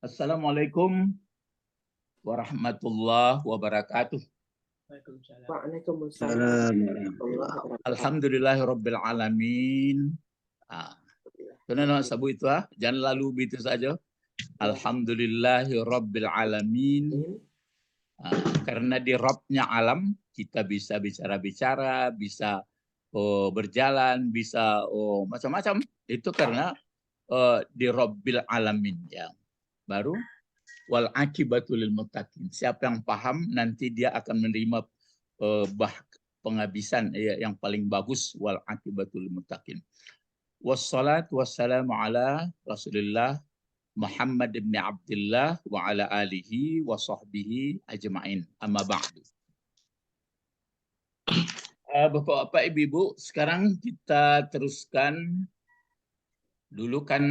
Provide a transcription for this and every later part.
Assalamualaikum warahmatullahi wabarakatuh. Waalaikumsalam warahmatullahi wabarakatuh. Alhamdulillahirabbil alamin. Nak sabu itu jangan lalu begitu saja. Alhamdulillahirabbil alamin. Karena di Rabbnya alam kita bisa bicara-bicara, bisa berjalan, bisa macam-macam. Itu karena di Rabbil alamin ya. Baru wal akibatul lil muttaqin. Siapa yang paham nanti dia akan menerima penghabisan yang paling bagus, wal akibatul lil muttaqin. Wassalatu wassalamu ala Rasulillah Muhammad ibn Abdullah wa ala alihi wa sahbihi ajma'in. Amma ba'du. Bapak-bapak, ibu-ibu, sekarang kita teruskan dulu kan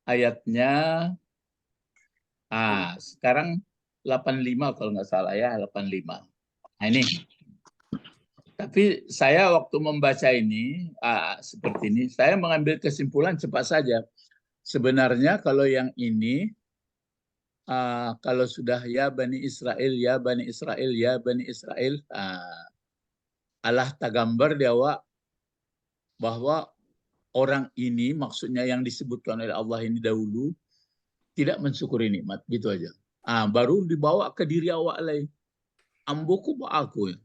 ayatnya. Sekarang 85 kalau nggak salah ya, 85. Nah, ini. Tapi saya waktu membaca ini seperti ini, saya mengambil kesimpulan cepat saja. Sebenarnya kalau yang ini, kalau sudah ya Bani Israel, ya Bani Israel, ya Bani Israel, Allah tagambar dia bahwa orang ini maksudnya yang disebutkan oleh Allah ini dahulu tidak mensyukuri nikmat, gitu aja. Baru dibawa ke diri awak lagi. Amboku aku ya.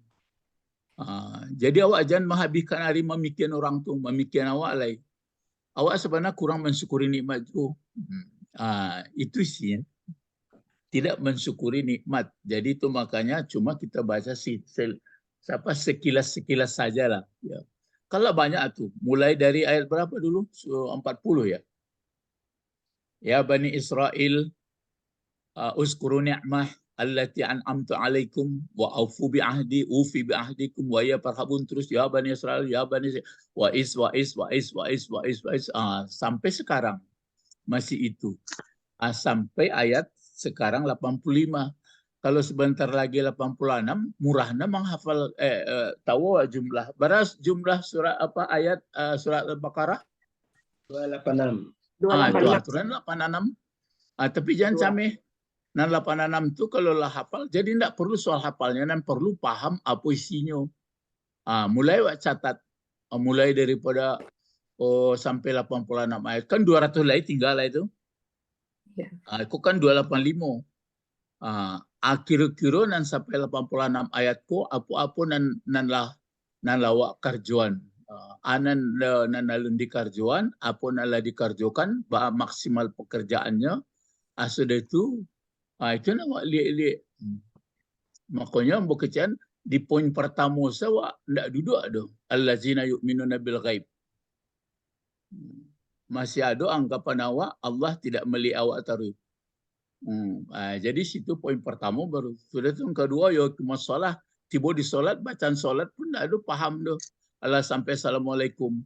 Jadi awak jangan menghabiskan hari memikirkan orang tu, memikirkan awak lagi. Awak sebenarnya kurang mensyukuri nikmat itu. Itu sih, tidak mensyukuri nikmat. Jadi itu makanya cuma kita baca sekilas-sekilas saja lah. Ya. Kalau banyak tuh, mulai dari ayat berapa dulu? 40 ya. Ya Bani Israel, uskuru ni'mah allati an'amtu alaikum wa aufu bi ahdi ufi bi ahdikum wa ya farhabun, terus ya Bani Israel, ya Bani wa is sampai sekarang masih itu. Sampai ayat sekarang 85. Kalau sebentar lagi 86, murahnya menghafal tahu jumlah. Beras jumlah surat apa ayat surat Al-Baqarah? 286. Itu aturan 86. Tapi jangan sampai 86 itu kalau lah hafal, jadi tidak perlu soal hafalnya, dan perlu paham apa isinya. Mulai catat, mulai daripada sampai 86 ayat, kan 200 lagi tinggal lah itu. Itu kan 285. Kira-kira nan sampai 86 ayat ko apa-apa nan lawa karjuan. Nan nalun di karjuan, apa nan lah dikarjokan, maksimal pekerjaannya. Sudah itu nama lihat. Makanya bekerjaan di poin pertama saya tidak duduk ada allazina yu'minuna bil ghaib. Masih ada anggapan awak Allah tidak melihat awak taruh. Jadi situ poin pertama baru. Sudah itu yang kedua ya masalah tiba di solat, bacaan solat pun tidak ada paham dah. Allah sampai assalamualaikum.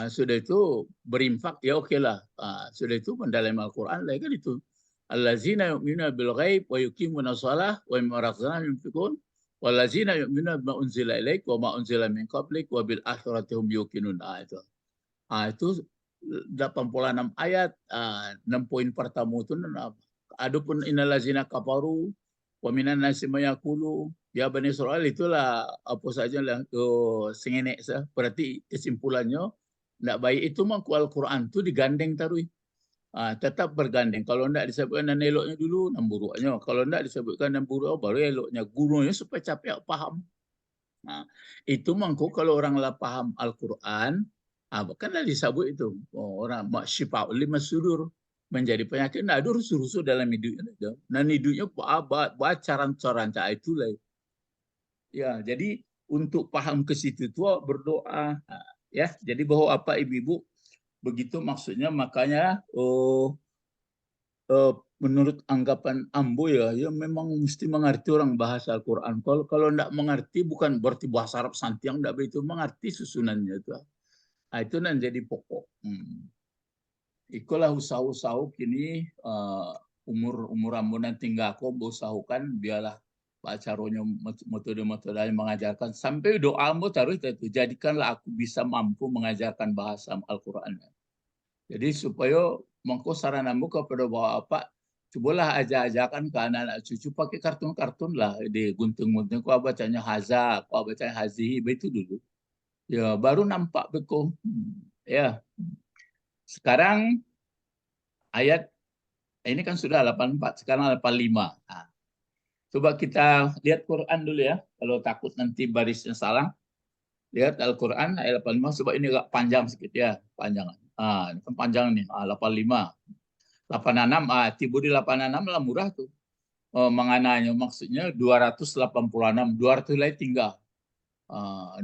Sudah itu berinfak ya oke lah. Sudah itu mendalam Al-Quran lah kan itu. Allazina yu'minuna bil ghaib wa yuqimuna shalah wa mimma razaqnahum yunfiqun wallazina yu'minuna bima unzila ilaik wa ma unzila min qablik wa bil akhirati hum yuqinun. Itu 86 ayat. 6 poin pertama itu adapun innallazina kafaru wa minan nasi mayaqulu ya Bani Israel, itulah apa saja lah sengenek sah. Berarti kesimpulannya tidak baik itu mangku Al-Quran itu digandeng taruh. Tetap bergandeng. Kalau tidak disebutkan dan eloknya dulu, dan buruknya. Kalau tidak disebutkan dan buruk, baru eloknya. Gurunya supaya capek paham. Itu mangku kalau orang lah paham Al-Quran, bukanlah disebut itu. Orang syifa lima sudur, menjadi penyakit. Nah, ada rusuh-rusuh dalam hidupnya. Dan hidupnya bacaran-caran itu lah. Ya, jadi untuk paham ke situ itu berdoa. Ya, jadi bahwa apa ibu-ibu begitu maksudnya, makanya menurut anggapan Ambo ya memang mesti mengerti orang bahasa Al-Quran. Kalau tidak mengerti bukan berarti bahasa Arab santiang, tidak begitu, mengerti susunannya itu. Itu yang jadi pokok. Ikulah usaha-usaha kini umur Ambo nanti nggak aku usahakan biarlah caranya metode-metode yang mengajarkan sampai doa Ambo taruh itu, jadikanlah aku bisa mampu mengajarkan bahasa Al-Quran. Jadi supaya mengko saranamu kepada bapak, cobalah ajak-ajakan ke anak-anak cucu pakai kartun-kartun lah, di gunting-gunting kau bacanya haza, kau bacanya hazihi, itu dulu. Ya baru nampak betul. Ya, sekarang ayat ini kan sudah 84, sekarang 85. Nah, coba kita lihat Quran dulu ya. Kalau takut nanti barisnya salah, lihat Al-Quran ayat 85. Coba ini agak panjang sedikit ya, panjang. Ini kan panjang nih, 85. 86, tiba di 86 lah murah tuh. Mengananya maksudnya 286, 200 lagi tinggal.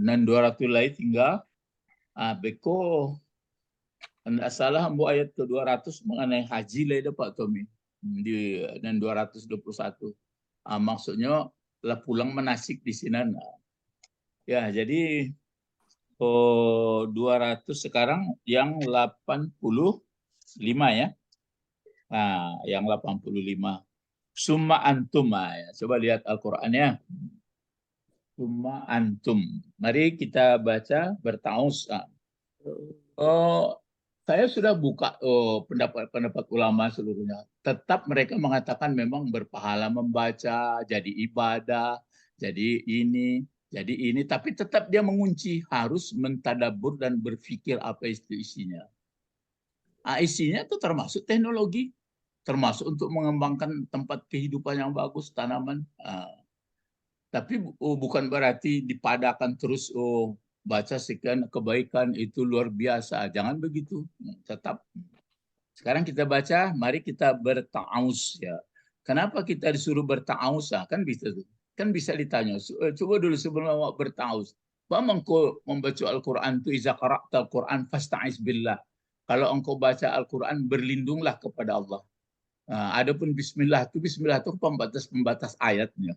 Dan 200 lagi tinggal. Beko tidak salah ambo ayat ke 200 mengenai haji lah dapat Tommy di dan 221. Maksudnya lah pulang manasik di sini. Ya, jadi 200 sekarang yang 85 ya. Nah, yang 85. Summa antum ya. Coba lihat Al-Qur'annya. Summa antum. Mari kita baca bertaus. Oh, saya sudah buka pendapat-pendapat ulama seluruhnya. Tetap mereka mengatakan memang berpahala membaca, jadi ibadah, jadi ini, tapi tetap dia mengunci harus mentadabur dan berpikir apa itu isinya. Isinya itu termasuk teknologi, termasuk untuk mengembangkan tempat kehidupan yang bagus, tanaman. Tapi bukan berarti dipadakan terus baca sekian kebaikan itu luar biasa. Jangan begitu. Tetap. Sekarang kita baca, mari kita berta'awuz ya. Kenapa kita disuruh berta'awuz? Kan bisa tuh. Kan bisa ditanya. Coba dulu sebelum awak berta'awuz. Bahwa engkau membaca Al-Quran itu iza qara'ta Al-Quran fasta'iz billah. Kalau engkau baca Al-Quran berlindunglah kepada Allah. Adapun bismillah itu pembatas-pembatas ayatnya.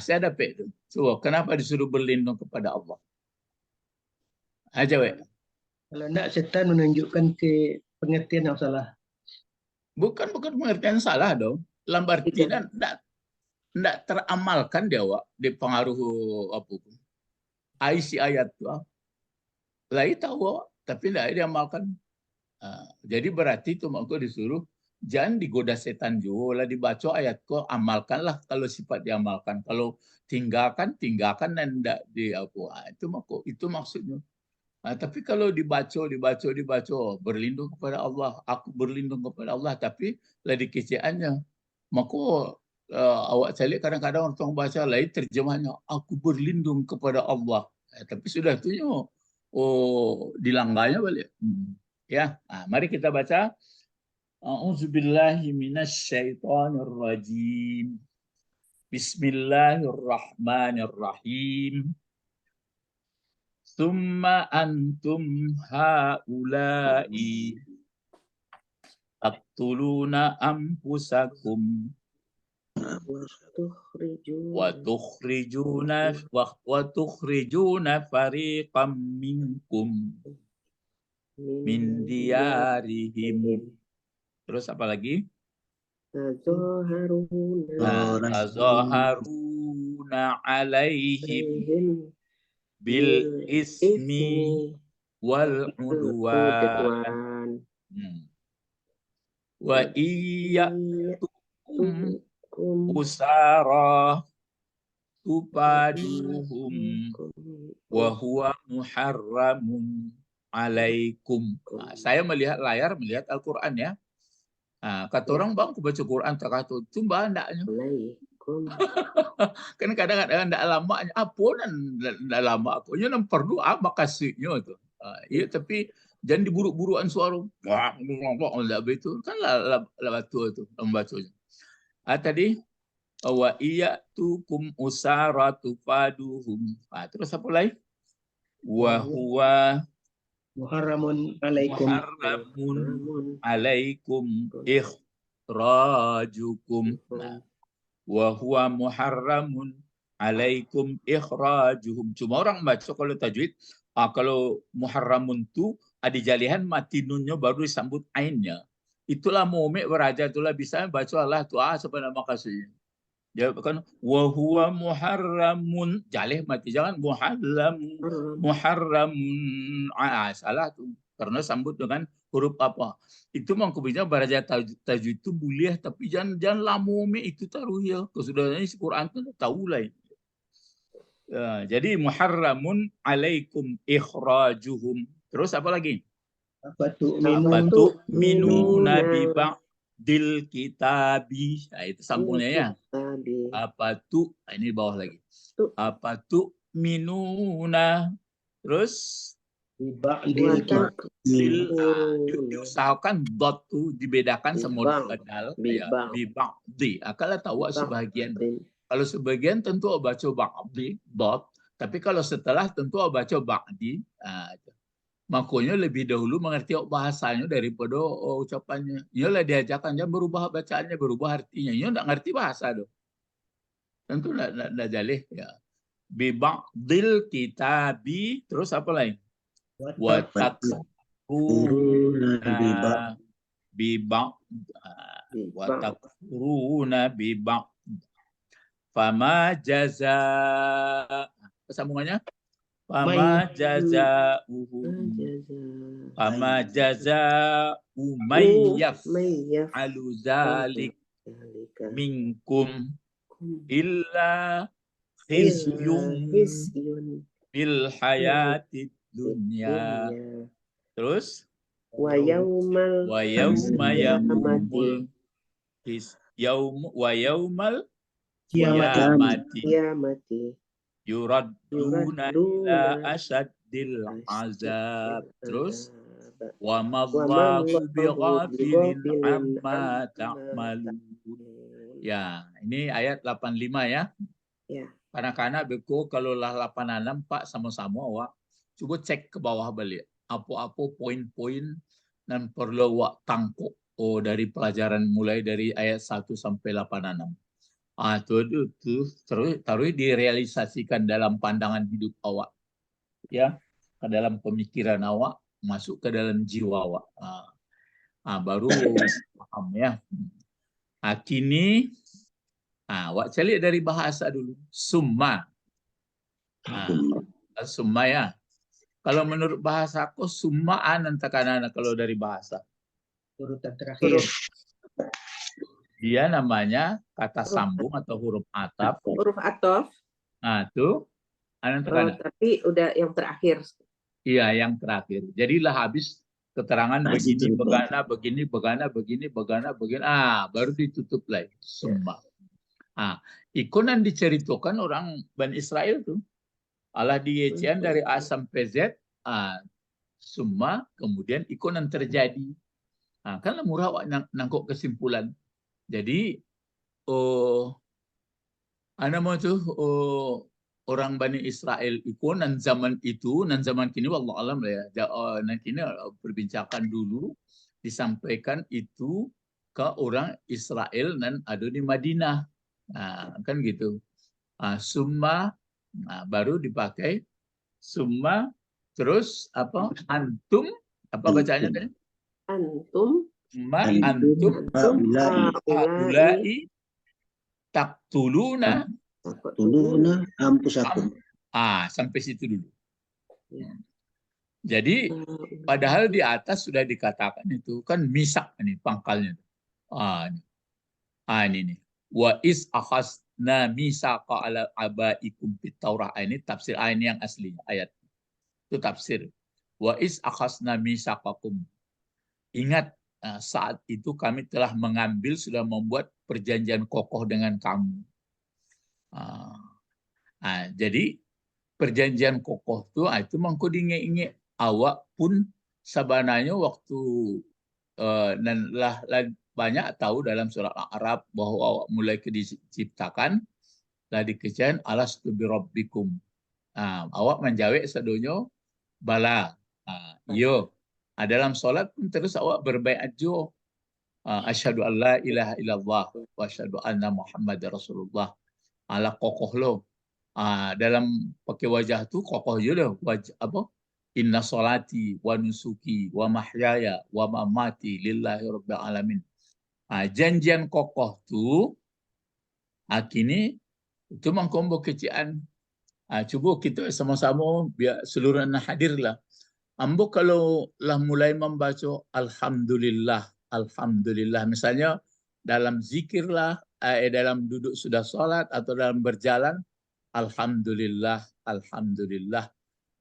Saya dapat itu. So, kenapa disuruh berlindung kepada Allah? Aja, we. Kalau enggak, setan menunjukkan ke pengertian yang salah. Bukan pengertian salah dong. Dalam artian tidak teramalkan dia, Wak, di pengaruh apa? Isi ayat itu. Lai tahu, tapi tidak diamalkan. Jadi berarti itu maka disuruh jangan digoda setan juga lah dibaca ayat kok amalkanlah kalau sifat diamalkan, kalau tinggalkan dan tidak di apa itu maksudnya. Tapi kalau dibaca berlindung kepada Allah, aku berlindung kepada Allah, tapi lah dikeceannya maka awak cari kadang-kadang orang baca lain terjemahnya aku berlindung kepada Allah, tapi sudah itu dilangganya balik. Ya, mari kita baca. A'udzubillahi minasyaitonirrajim. Bismillahirrahmanirrahim. Tsumma antum haula'i taqtuluna anfusakum wa tukhrijuna fariqam minkum min diyarihim. Terus apa lagi? Tazaharuna alaihim bil ismi wal udwan wa iyyakum usara tupaduhum wa huwa muharramun alaikum. Saya melihat layar, melihat Al-Quran ya. Kata orang, bang, aku baca Quran tak kata cuma ndaknya. Kan kadang-kadang ndak lamanya apa dan ndak lama aku nya perlu makasihnya itu. Iya, tapi jangan diburu-buruan suara. Wah, ndak betul. Kan lah batu itu membacanya. Tadi wa iyatukum usaratu faduhum. Terus apa lagi? Wa huwa muharramun alaikum ikhrajukum. Wa huwa muharramun alaikum ikhrajuhum. Cuma orang baca kalau tajwid, kalau muharramun tu ada jalihan mati nunnya baru disambut ainnya. Itulah mu'min beraja, itulah bisa baca Allah tu sebenarnya makasih. Dia kan wa huwa muharramun, jalih mati, jangan muharramun. Salah tu karena sambut dengan huruf apa. Itu mangkubnya baraja tajwid itu boleh, tapi jangan lama itu taruh ya. Kesudahannya si Quran itu tahu lah. Ya, jadi muharramun alaikum ikhrajuhum. Terus apa lagi? Apa tuh Apa minun tuh minuna bi ba'dil kitabi. Nah, itu sambungnya ya. Apa tuh? Nah, ini bawah lagi. Apa tuh minuna. Terus diusahakan dot tuh dibedakan sama huruf badal ya biba'di. Kalau tahu sebagian. Kalau sebagian tentu baca ba'di dot, tapi kalau setelah tentu baca ba'di. Makanya lebih dahulu mengerti bahasanya daripada ucapannya. Iyalah diajarkan dia berubah bacaannya, berubah artinya. Ia enggak ngerti bahasa dong. Tentu enggak jalih ya. Bi ba'dil kitabi, terus apa lain? Wa takfuruna bi ba'd. Fama jaza. Sambungannya? Fama jazauhu mayyaf alu zalik minkum illa khizyun bil hayatid dunya. Terus wa yawma yamul yaumal qiyamati yuradduna ila asaddil azab. Terus wa mallahu bighafilin amma ta'malun. Ya, ini ayat 85 ya. Kanak-kanak beku kalau lah 86 Pak sama-sama awak coba cek ke bawah balik. Apa-apa poin-poin dan perlu awak tangkuk dari pelajaran mulai dari ayat 1 sampai 86. Itu terus direalisasikan dalam pandangan hidup awak, ya, ke dalam pemikiran awak, masuk ke dalam jiwa awak. Baru paham ya. Kini, awak cari dari bahasa dulu. Summa, summa ya. Kalau menurut bahasa aku summaan antakana kalau dari bahasa. urutan terakhir. Dia namanya kata sambung atau huruf ataf. Huruf ataf. Nah, itu tapi udah yang terakhir. Iya, yang terakhir. Jadilah habis keterangan begini, begini. Baru ditutup lagi. Summa. Ikonan diceritakan orang Bani Israel tuh. Allah diecian dari A sampai Z. Summa, kemudian ikonan terjadi. Kan murah nangkuk kesimpulan. Jadi, orang Bani Israel itu nan zaman kini wallahu alam lah ya. Nan kini perbincangan dulu disampaikan itu ke orang Israel nan ada di Madinah. Kan gitu. Summa baru dipakai summa terus apa? Antum apa bacanya tadi? Antum haulai taktuluna ampusakum. Sampai situ dulu. Jadi padahal di atas sudah dikatakan itu kan misak ini pangkalnya. Ini nih. Wa is akhasna misaqa ala abaikum fit Taurah. Ini tafsir ini yang asli ayat. Itu tafsir. Wa is akhasna misaqakum. Ingat saat itu kami telah mengambil, sudah membuat perjanjian kokoh dengan kamu. Jadi perjanjian kokoh itu mangko dinge-inge awak pun sabananya waktu dan banyak tahu dalam surat Al-A'raf bahwa awak mulai diciptakan lah dikejan alastu birabbikum. Awak menjawab sedonyo bala. Yo. Dalam solat pun terus awak berbaiat jo. Asyhadu an la ilaha illallah wa asyhadu anna Muhammad Rasulullah. Ala kokoh lo. Dalam pakai wajah tu kokoh je lo. Apa? Inna solati wa nusuki wa mahyaya wa mamati lillahi rabbil alamin. Janjian kokoh tu kini itu mengkombo kecian. Cuba kita sama-sama biar seluruh hadir lah. Ambo kalau lah mulai membaca Alhamdulillah, Alhamdulillah. Misalnya dalam zikir lah, dalam duduk sudah sholat atau dalam berjalan, Alhamdulillah, Alhamdulillah.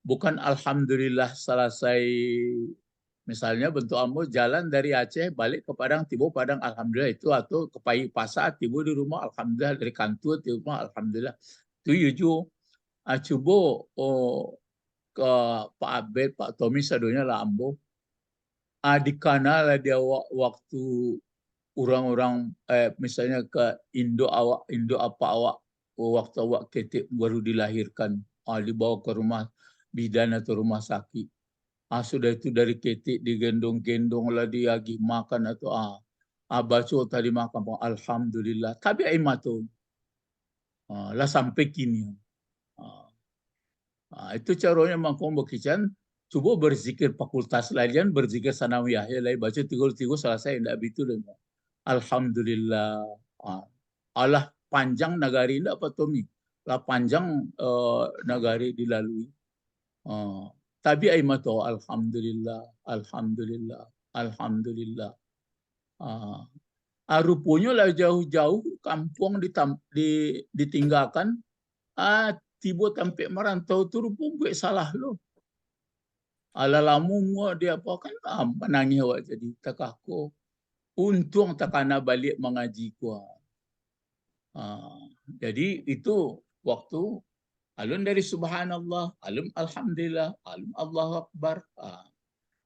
Bukan Alhamdulillah selesai, misalnya bentuk ambo jalan dari Aceh balik ke Padang, tiba Padang, Alhamdulillah itu, atau ke Pai Pasar, tiba di rumah, Alhamdulillah, dari kantor, tiba rumah, Alhamdulillah. Itu yuju. Coba ke Pak Abed, Pak Tommy, sadunya lah ambo. Dikana lah dia waktu orang-orang misalnya ke Indo awak, Indo apa awak, waktu awak ketik baru dilahirkan, dibawa ke rumah bidan atau rumah sakit. Sudah itu dari ketik digendong-gendong lah dia lagi makan atau baca tadi makan, Alhamdulillah. Tapi aimat tu lah sampai kini. Itu caranya mangkong bekican. Coba berzikir fakultas lain, berzikir sanawiyah ya lain, baca tiga selesai tidak begitu lah. Alhamdulillah. Allah panjang negari tidak apa Tommy? Lah panjang negari dilalui. Tapi aimat tu Alhamdulillah, Alhamdulillah, Alhamdulillah. Rupanya lah jauh-jauh kampung ditinggalkan. Tiba sampai merantau tu rupanya buat salah lo. Ala lamu dia apa kan menangis awak jadi takaku. Untung takana balik mengaji kuah. Jadi itu waktu alun dari subhanallah, alun alhamdulillah, alun Allahu akbar.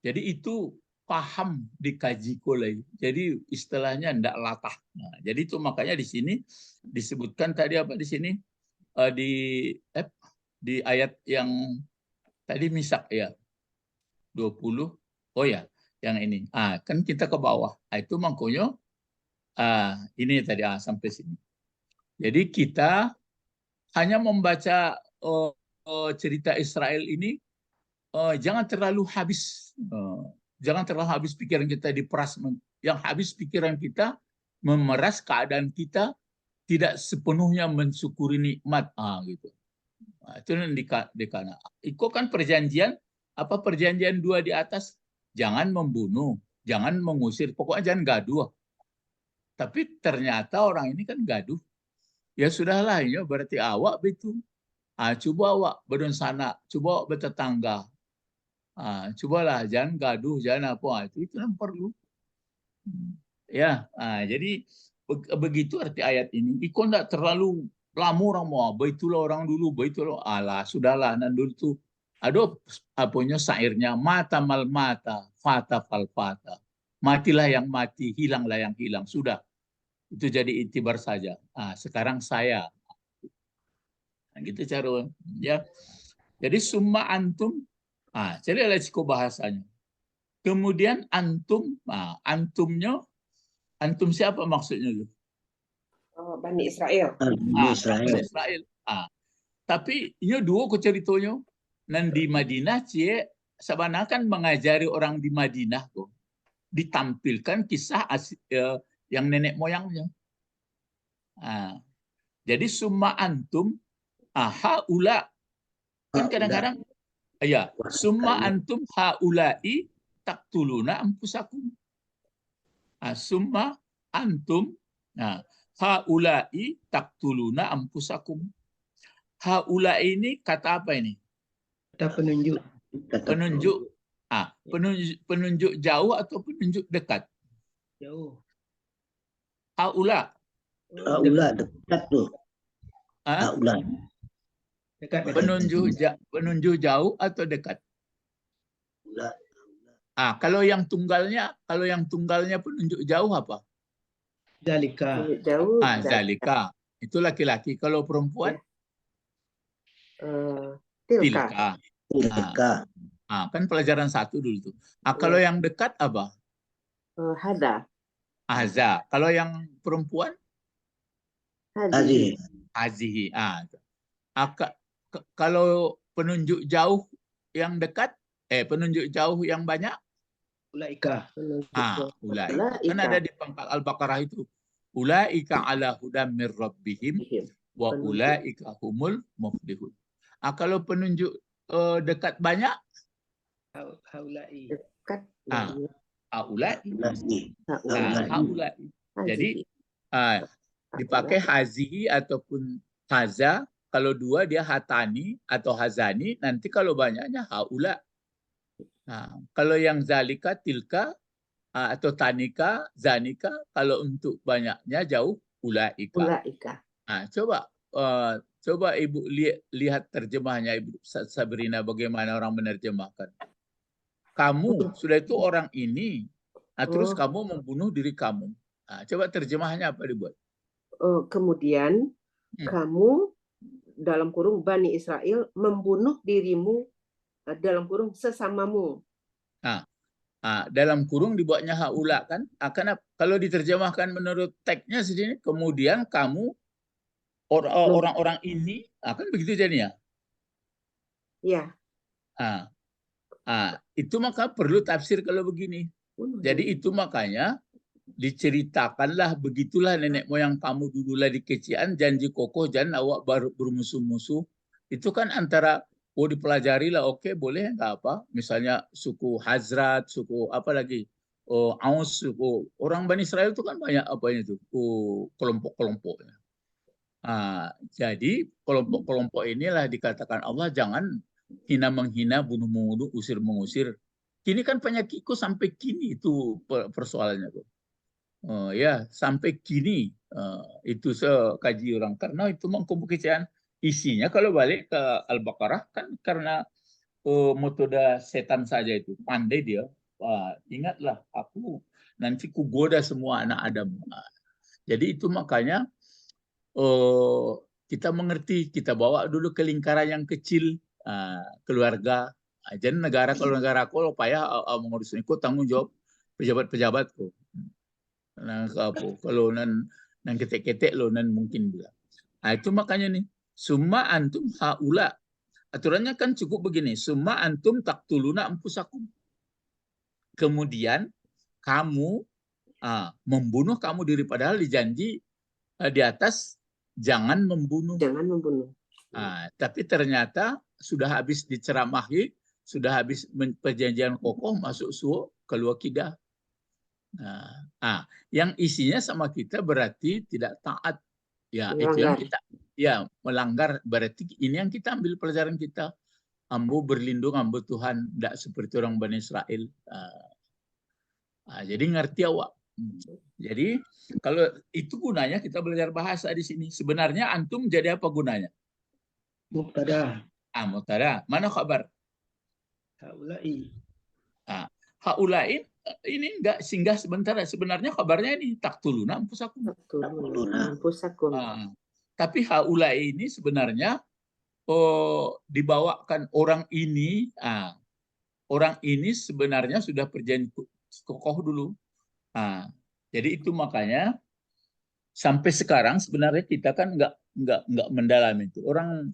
Jadi itu paham dikaji kolai. Jadi istilahnya ndak latah. Jadi itu makanya di sini disebutkan tadi apa di sini di ayat yang tadi Misak ya 20. Oh ya, yang ini. Kan kita ke bawah. Itu makanya ini tadi sampai sini. Jadi kita hanya membaca cerita Israel ini, jangan terlalu habis. Jangan terlalu habis pikiran kita diperas. Yang habis pikiran kita memeras keadaan kita tidak sepenuhnya mensyukuri nikmat. Gitu. Itu dikana. Itu kan perjanjian, apa perjanjian 2 di atas? Jangan membunuh, jangan mengusir, pokoknya jangan gaduh. Tapi ternyata orang ini kan gaduh. Ya sudahlah, ya berarti awak betul. Coba awak berdonsana, coba awak bertetangga. Cobalah jangan gaduh, jangan apa. Itu yang perlu. Ya, jadi begitu arti ayat ini. Iko tidak terlalu lama orang mau. Baitulah orang dulu, baitulah. Sudahlah. Dan dulu tuh ada apanya syairnya, mata mal mata, fata fal fata. Matilah yang mati, hilanglah yang hilang. Sudah. Itu jadi itibar saja. Sekarang saya. Gitu cara. Ya. Jadi summa antum. Jadi ada bahasanya. Kemudian antum, antumnya, antum siapa maksudnya itu? Bani Israel. Bani Israel. Tapi ini dua ko ceritanya. Nan di Madinah sebenarnya kan mengajari orang di Madinah kok. Ditampilkan kisah yang nenek moyangnya. Jadi summa antum haula kan kadang-kadang ya summa antum haula'i taqtuluna anfusakum. Summa antum haula'i taqtuluna anfusakum. Haula'i ini kata apa ini? Kata penunjuk. Penunjuk. Penunjuk jauh atau penunjuk dekat? Jauh. Haula. Haula dekat tuh. Haula. Dekat. Penunjuk jauh atau dekat? Haula. Kalau yang tunggalnya penunjuk jauh apa? Zalika. Jauh. Zalika. Itu laki-laki. Kalau perempuan? Tilka. Tilka. Kan pelajaran 1 dulu tuh. Kalau yang dekat apa? Hada. Ahza. Kalau yang perempuan? Hazihi. Hazihi. Kalau penunjuk jauh yang dekat, penunjuk jauh yang banyak? Ulaika. Ulaika. Kan ada di pangkal Al-Baqarah itu. Ulaika ala hudam mir rabbihim wa ulaika humul muflihun. Kalau penunjuk dekat banyak? Haulai. Dekat. Ah. Haulai. Haulai. Haulai. Jadi dipakai hazihi ataupun haza. Kalau dua dia hatani atau hazani. Nanti kalau banyaknya haula. Nah, kalau yang zalika, tilka atau tanika, zanika. Kalau untuk banyaknya jauh ulaika. Ulaika. Nah, coba Ibu lihat terjemahnya Ibu Sabrina, bagaimana orang menerjemahkan. Kamu sudah itu orang ini, terus kamu membunuh diri kamu. Nah, coba terjemahnya apa dibuat? Kemudian kamu dalam kurung Bani Israel membunuh dirimu dalam kurung sesamamu. Dalam kurung dibuatnya haula kan? Kalau diterjemahkan menurut teksnya sini, kemudian kamu orang-orang ini akan begitu jadinya. Ya. Itu maka perlu tafsir kalau begini. Jadi itu makanya diceritakanlah begitulah nenek moyang kamu dululah di kecian janji kokoh jangan awak baru bermusuh-musuh. Itu kan antara dipelajari lah, oke, boleh nggak apa. Misalnya suku Hazrat, suku apa lagi, Aus, suku orang Bani Israel itu kan banyak apanya itu, kelompok-kelompoknya. Jadi kelompok-kelompok inilah dikatakan Allah jangan hina menghina, bunuh membunuh, usir mengusir. Kini kan penyakitku sampai kini itu persoalannya tuh. Ya sampai kini itu sekaji orang karena itu mengkomunikasikan isinya. Kalau balik ke Al-Baqarah kan karena metode setan saja itu pandai dia. Ingatlah aku nanti kugoda semua anak Adam. Jadi itu makanya kita mengerti, kita bawa dulu ke lingkaran yang kecil, keluarga. Jadi kalau negara aku payah mengurus ini, tanggung jawab pejabat-pejabatku. Nah, kalau nan ketek-ketek lo nan mungkin bilang. Itu makanya nih, summa antum haula. Aturannya kan cukup begini, summa antum taqtuluna anfusakum. Kemudian kamu membunuh kamu diri, padahal dijanji di atas jangan membunuh. Jangan membunuh. Tapi ternyata sudah habis diceramahi, sudah habis perjanjian kokoh, masuk suhu, keluar kidah. Yang isinya sama kita berarti tidak taat. Ya, melanggar. Itu yang kita melanggar, berarti ini yang kita ambil pelajaran kita. Ambo berlindung, ambo Tuhan, tidak seperti orang Bani Israel. Jadi ngerti awak. Jadi kalau itu gunanya kita belajar bahasa di sini. Sebenarnya antum jadi apa gunanya? Mubtada. Mubtada. Mana khabar? Haulai. Haulai ini enggak singgah sebentar. Sebenarnya kabarnya ini taktuluna anfusakum. Tapi haulai ini sebenarnya dibawakan orang ini. Orang ini sebenarnya sudah perjanjian kokoh dulu. Jadi itu makanya sampai sekarang sebenarnya kita kan enggak mendalami itu. Orang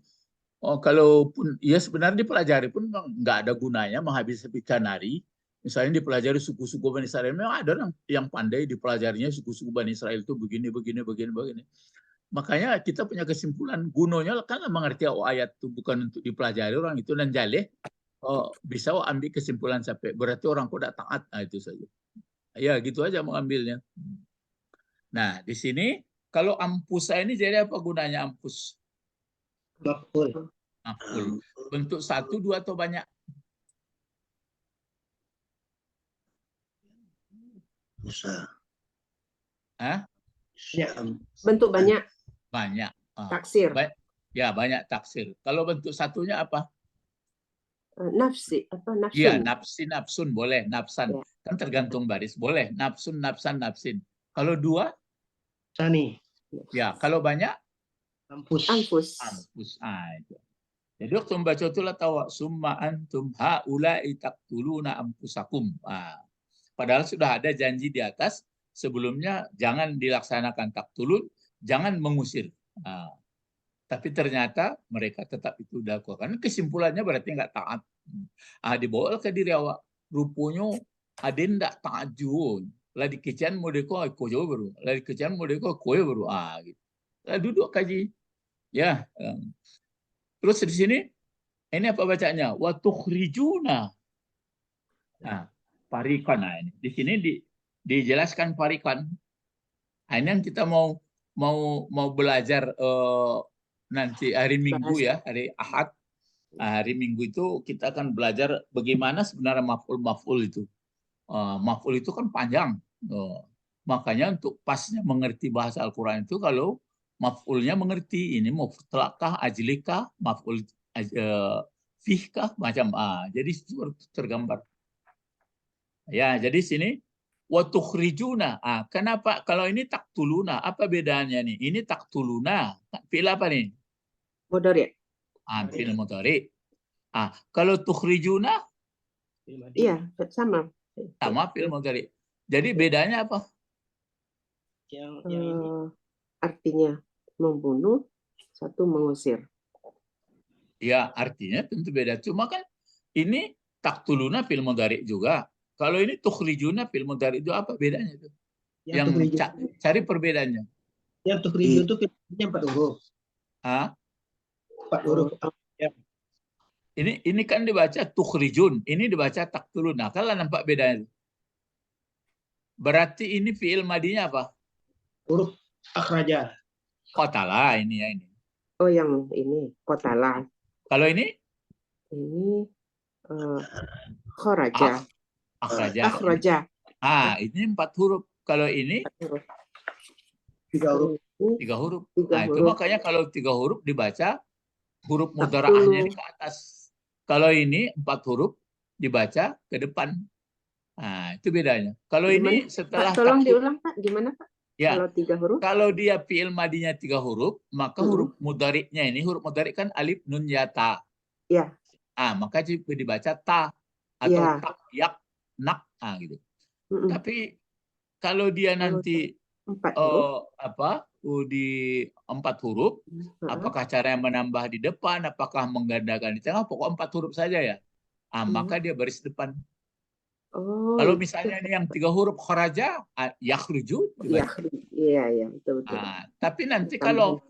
kalaupun ya sebenarnya dipelajari pun nggak ada gunanya menghabis-habiskan hari. Misalnya dipelajari suku-suku Bani Israel, memang ada orang yang pandai dipelajarinya suku-suku Bani Israel itu begini. Makanya kita punya kesimpulan, gunanya kan mengerti ayat itu bukan untuk dipelajari orang itu dan jaleh. Bisa ambil kesimpulan sampai berarti orang kok tidak taat, itu saja. Ya gitu aja mau ambilnya. Nah di sini kalau ampusa ini jadi apa gunanya ampus? Maf'ul. Bentuk satu, dua atau banyak? Bentuk banyak. Banyak. Taksir. Ya banyak taksir. Kalau bentuk satunya apa? Nafsi. Nafsun. Iya nafsin, boleh. Nafsan. Ya. Kan tergantung baris. Boleh. Nafsun, nafsan, nafsin. Kalau dua? Sani. Ya. Kalau banyak? Ampus. Itu. Jadi waktu membaca itulah tahu summa antum haula'i taqtuluna anfusakum. Padahal sudah ada janji di atas sebelumnya jangan dilaksanakan taqtulun, jangan mengusir. Tapi ternyata mereka tetap itu dilakukan. Kesimpulannya berarti nggak taat. Dibawa ke diri awak. Rupanya ada ndak taat juga. Lah dikecian modeko koyo baru. Lah dikecian modeko koyo baru. Gitu. Lah duduk kaji. Ya. Terus di sini ini apa bacanya? Wa tukhrijuna Nah, farikon. Nah, ini di sini dijelaskan farikon. Nah, ini yang kita mau belajar nanti hari Minggu Bahas. ya, hari Ahad. Nah, hari Minggu itu kita akan belajar bagaimana sebenarnya maf'ul itu. Maf'ul itu kan panjang. Makanya untuk pasnya mengerti bahasa Al-Quran itu kalau maf'ulnya mengerti. Ini mutlaqkah, ajlikah, maf'ul fihkah, macam. Jadi tergambar. Ya, jadi sini wa tukhrijuna. Kenapa kalau ini taktuluna? Apa bedanya nih? Ini taktuluna. Fi'il apa nih? Mudhari'. Fi'il mudhari'. Kalau tukhrijuna Iya, sama. sama fi'il mudhari'. Jadi bedanya apa? Yang ini Artinya membunuh, satu mengusir. Ya, artinya tentu beda. Cuma kan ini taktuluna fi'il mudhari' juga. Kalau ini tukhrijuna fi'il mudhari' itu apa bedanya itu? Yang cari perbedaannya. yang tukhriju itu filmnya 4 huruf. 4 huruf. Ini kan dibaca tukhrijun, ini dibaca taktuluna. Kalau nampak bedanya. Berarti ini fi'il madinya apa? Huruf akhraja. Qatala ini ya ini. Oh, yang ini qatala. Kalau ini? Ini kharaja. Akhraja. Akhraja. Ini 4 huruf. Kalau ini 3 huruf. 3 huruf. Tiga Itu huruf. makanya kalau 3 huruf dibaca huruf mudhara'ahnya ini ke atas. Kalau ini 4 huruf dibaca ke depan. Itu bedanya. Kalau ini setelah Pak, tolong diulang Pak, gimana Pak? Ya. Kalau 3 huruf? Kalau dia fi'il madinya 3 huruf, maka huruf mudhari'nya ini huruf mudhari' kan alif nun ya ta. Ya. Maka dibaca ta atau Ya. tak yak nak gitu. Tapi kalau dia nanti 4 huruf. di 4 huruf, apakah caranya menambah di depan, apakah menggandakan di tengah, pokok 4 huruf saja ya. Maka dia baris depan. Oh, Kalau misalnya ini yang 3 huruf kharaja, yakhruju. Iya, betul. Tapi nanti kalau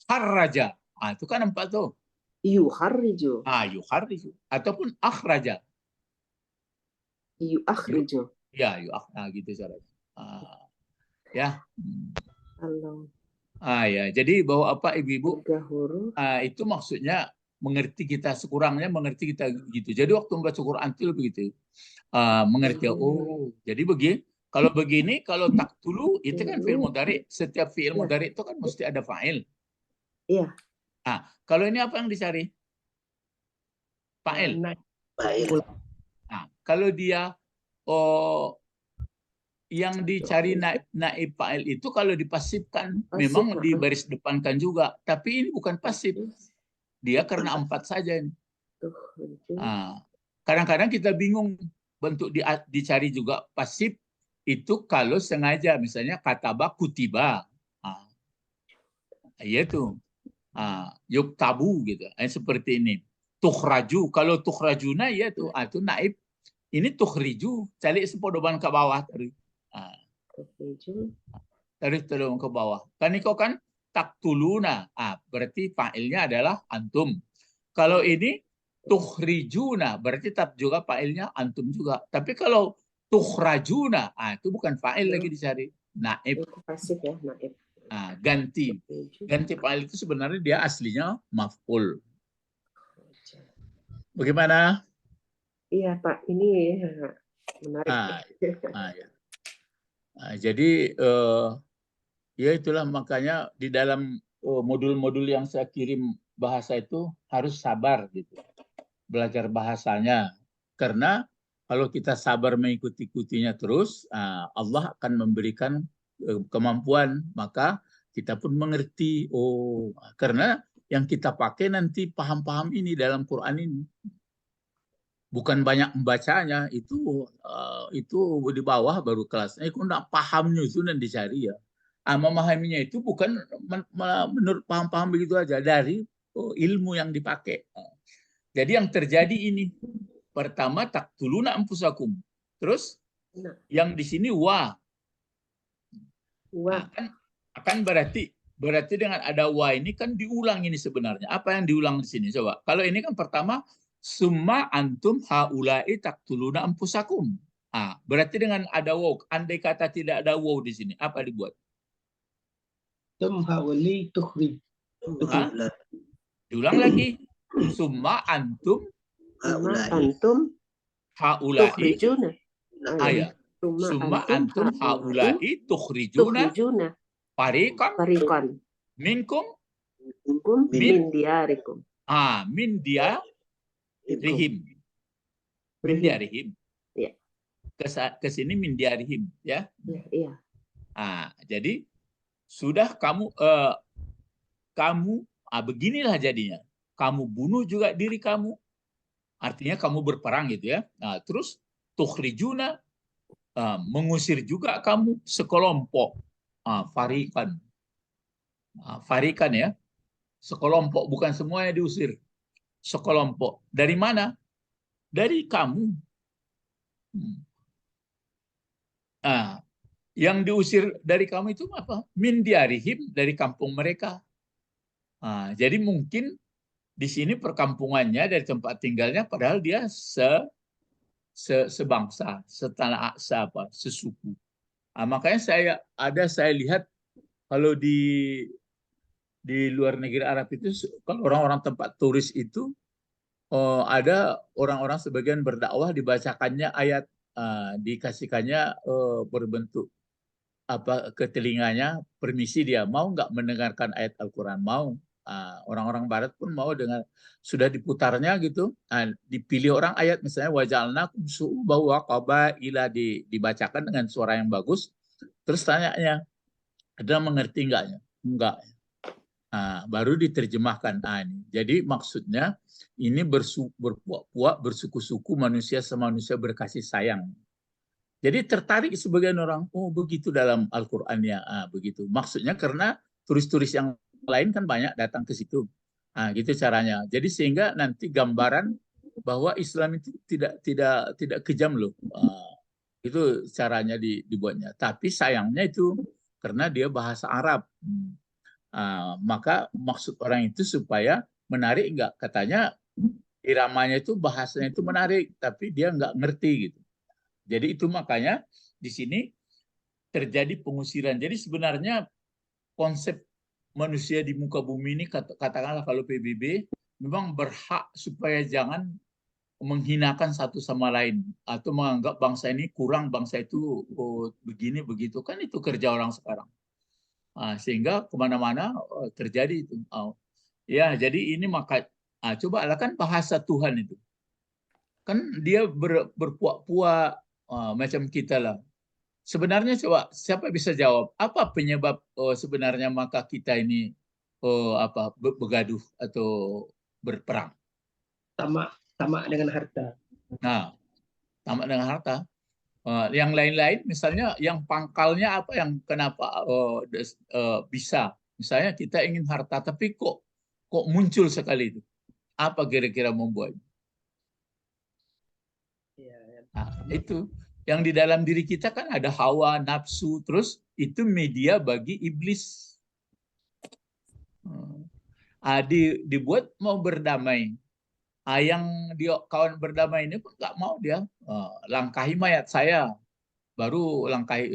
kharaja, itu kan 4 tuh. Yukharriju. Yukharriju. Ataupun akhraja. Yukharriju. Ya, gitu caranya. Ya. Halo. Ya. Jadi bahwa apa ibu-ibu? 3 huruf. Itu maksudnya mengerti kita, sekurangnya mengerti kita gitu. Jadi waktu membaca Quran itu begitu. Mengerti. Jadi kalau begini, kalau taktulu itu kan fi'il mudhari. Setiap fi'il mudhari itu kan mesti ada fa'il. Iya. Kalau ini apa yang dicari? Fa'il. Kalau dia yang dicari naib fa'il itu kalau dipasifkan memang di baris depankan juga, tapi ini bukan pasif. Dia karena 4 saja ini. Kadang-kadang kita bingung bentuk dicari juga pasif itu kalau sengaja, misalnya kataba kutiba. Yaitu yuktabu gitu. Seperti ini. Tukhraju, kalau tukhrajuna yaitu itu naib. Ini tukhriju, calik sepodoban ke bawah tadi. Tarik tolong ke bawah. Kan ini kok kan taktuluna. Berarti fa'ilnya adalah antum. Kalau ini tukhrijuna, berarti tetap juga fa'ilnya antum juga. Tapi kalau tukhrajuna, itu bukan fa'il lagi dicari. Naib. Pasif ya, naib. Ganti. Ganti fa'il itu sebenarnya dia aslinya maf'ul. Bagaimana? Iya Pak, ini menarik. Ya. Jadi ya itulah makanya di dalam modul-modul yang saya kirim bahasa itu harus sabar gitu. Belajar bahasanya. Karena kalau kita sabar mengikuti-ikutinya terus, Allah akan memberikan kemampuan, maka kita pun mengerti. Karena yang kita pakai nanti paham-paham ini dalam Quran ini. Bukan banyak membacanya, itu di bawah baru kelasnya. Itu enggak pahamnya itu dan dicari ya. Memahaminya itu bukan menurut paham-paham begitu aja, dari ilmu yang dipakai. Jadi yang terjadi ini, pertama taktuluna anfusakum. Terus yang di sini akan berarti dengan ada wa ini kan diulang ini sebenarnya. Apa yang diulang di sini coba? Kalau ini kan pertama Summa antum haula'i taqtuluna anfusakum. Berarti dengan ada waw. Andai kata tidak ada waw di sini, apa dibuat? Tum hauli tukhrij. Diulang lagi. Summa antum haula'i tukhrijuna. ayat. Summa antum haula'i tukhrijuna fariqan minkum min diyarikum. min diarihim. Min diarihim. Ya. Ke sini min diarihim, ya. Iya. Jadi sudah kamu beginilah jadinya. Kamu bunuh juga diri kamu. Artinya kamu berperang gitu ya. Terus tukhrijuna, mengusir juga kamu sekelompok. Fariqan. Fariqan ya. Sekelompok, bukan semuanya diusir. Sekelompok. Dari mana? Dari kamu. Yang diusir dari kamu itu apa? Min diarihim, dari kampung mereka. Jadi mungkin di sini perkampungannya dari tempat tinggalnya, padahal dia sebangsa, setanah sesuku. Makanya saya lihat kalau di luar negeri Arab itu, kalau orang-orang tempat turis itu ada orang-orang sebagian berdakwah dibacakannya ayat, dikasihkannya berbentuk ke telinganya, permisi dia mau nggak mendengarkan ayat Al-Quran, mau. Orang-orang Barat pun mau dengar, sudah diputarnya gitu, dipilih orang ayat misalnya wajalnakum syu'uban wa qabaila, dibacakan dengan suara yang bagus, terus tanyanya ada mengerti enggaknya? Enggak. Baru diterjemahkan. Ini. Jadi maksudnya ini berpuak-puak, bersuku-suku, manusia sama manusia berkasih sayang. Jadi tertarik sebagian orang, oh begitu dalam Al-Quran ya, begitu. Maksudnya karena turis-turis yang lain kan banyak datang ke situ. Gitu caranya. Jadi sehingga nanti gambaran bahwa Islam itu tidak kejam loh. Itu caranya dibuatnya. Tapi sayangnya itu karena dia bahasa Arab. Maka maksud orang itu supaya menarik enggak, katanya iramanya itu bahasanya itu menarik, tapi dia enggak ngerti gitu. Jadi itu makanya di sini terjadi pengusiran. Jadi sebenarnya konsep manusia di muka bumi ini, katakanlah kalau PBB, memang berhak supaya jangan menghinakan satu sama lain atau menganggap bangsa ini kurang, bangsa itu begini begitu, kan itu kerja orang sekarang. Sehingga kemana-mana terjadi itu. Ya, jadi ini maka coba kan bahasa Tuhan itu kan dia berpuak-puak macam kita lah. Sebenarnya coba siapa bisa jawab apa penyebab sebenarnya maka kita ini bergaduh atau berperang? Tamak dengan harta. Tamak dengan harta. Yang lain-lain misalnya yang pangkalnya apa, yang kenapa bisa, misalnya kita ingin harta tapi kok muncul sekali itu, apa kira-kira membuatnya? Itu yang di dalam diri kita kan ada hawa nafsu, terus itu media bagi iblis. Dibuat mau berdamai. Yang dia kawan berdamai ini pun nggak mau dia. Langkahi mayat saya, baru langkahi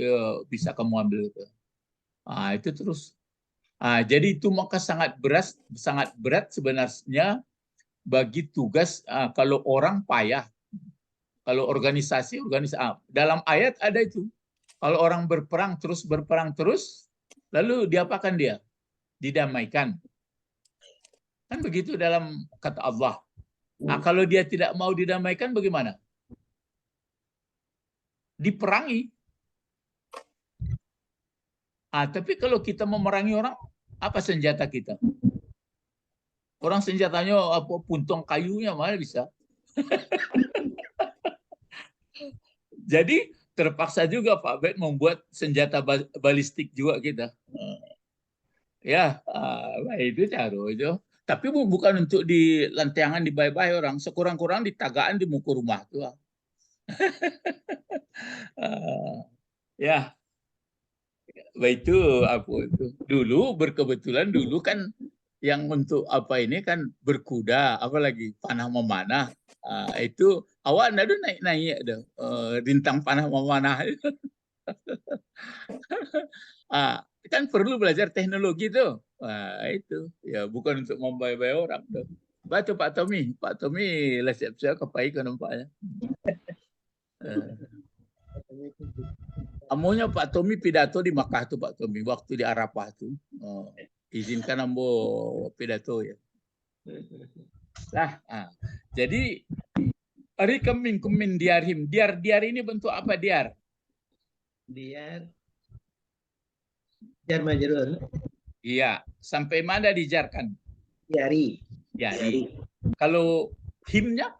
bisa kamu ambil itu. Itu terus. Jadi itu maka sangat berat sebenarnya bagi tugas kalau orang payah. Kalau organisasi dalam ayat ada itu. Kalau orang berperang terus, lalu diapakan dia? Didamaikan. Kan begitu dalam kata Allah. Kalau dia tidak mau didamaikan bagaimana? Diperangi. Tapi kalau kita memerangi orang, apa senjata kita? Orang senjatanya apa, puntung kayunya mana bisa? Jadi terpaksa juga Pak Bet membuat senjata balistik juga kita. Itu cara itu. Tapi bukan untuk di lantiangan, di bayi-bayi orang. Sekurang-kurang di tagaan, di muka rumah tuh. Itu apa itu? Dulu berkebetulan dulu kan yang untuk apa ini kan berkuda, apalagi panah memanah. Itu awak ndak ada naik-naik dah. Rintang panah memanah. Kan perlu belajar teknologi tuh. Itu ya bukan untuk membayar orang tuh. Baca Pak Tommy lah siap-siap kepai ke nampaknya. Amunya Pak Tommy pidato di Makkah tuh Pak Tommy waktu di Arafah tuh. Izinkan ambo pidato ya. Jadi Arikum minkum min diarhim. Diar ini bentuk apa diar? Diar jar majrur. Iya, sampai mana dijarkan? Diari. Diari. Kalau himnya?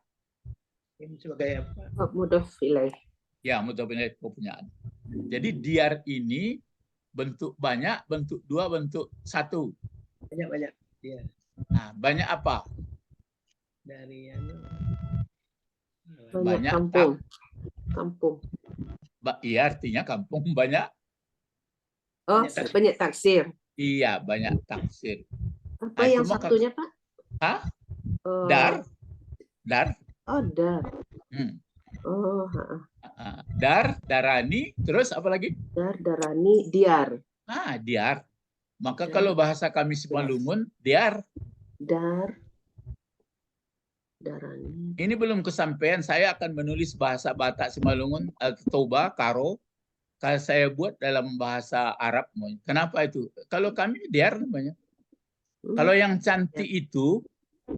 Him sebagai apa? Mudhaf ilaih. Ya, mudhaf ilaih kepunyaan. Jadi diar ini bentuk banyak, bentuk dua, bentuk satu. Banyak. Diar. Banyak apa? Dari Banyak kampung. Iya, artinya kampung banyak. Oh, banyak taksir. Iya, banyak taksir. Apa yang satunya, Pak? Hah? Dar. Oh, dar. Oh, Darani, terus apa lagi? Darani, diar. Diar. Maka kalau bahasa kami Simalungun, diar. Darani. Ini belum kesampaian, saya akan menulis bahasa Batak Simalungun, Toba, Karo. Kalau saya buat dalam bahasa Arab. Kenapa itu? Kalau kami diar namanya. Kalau yang cantik itu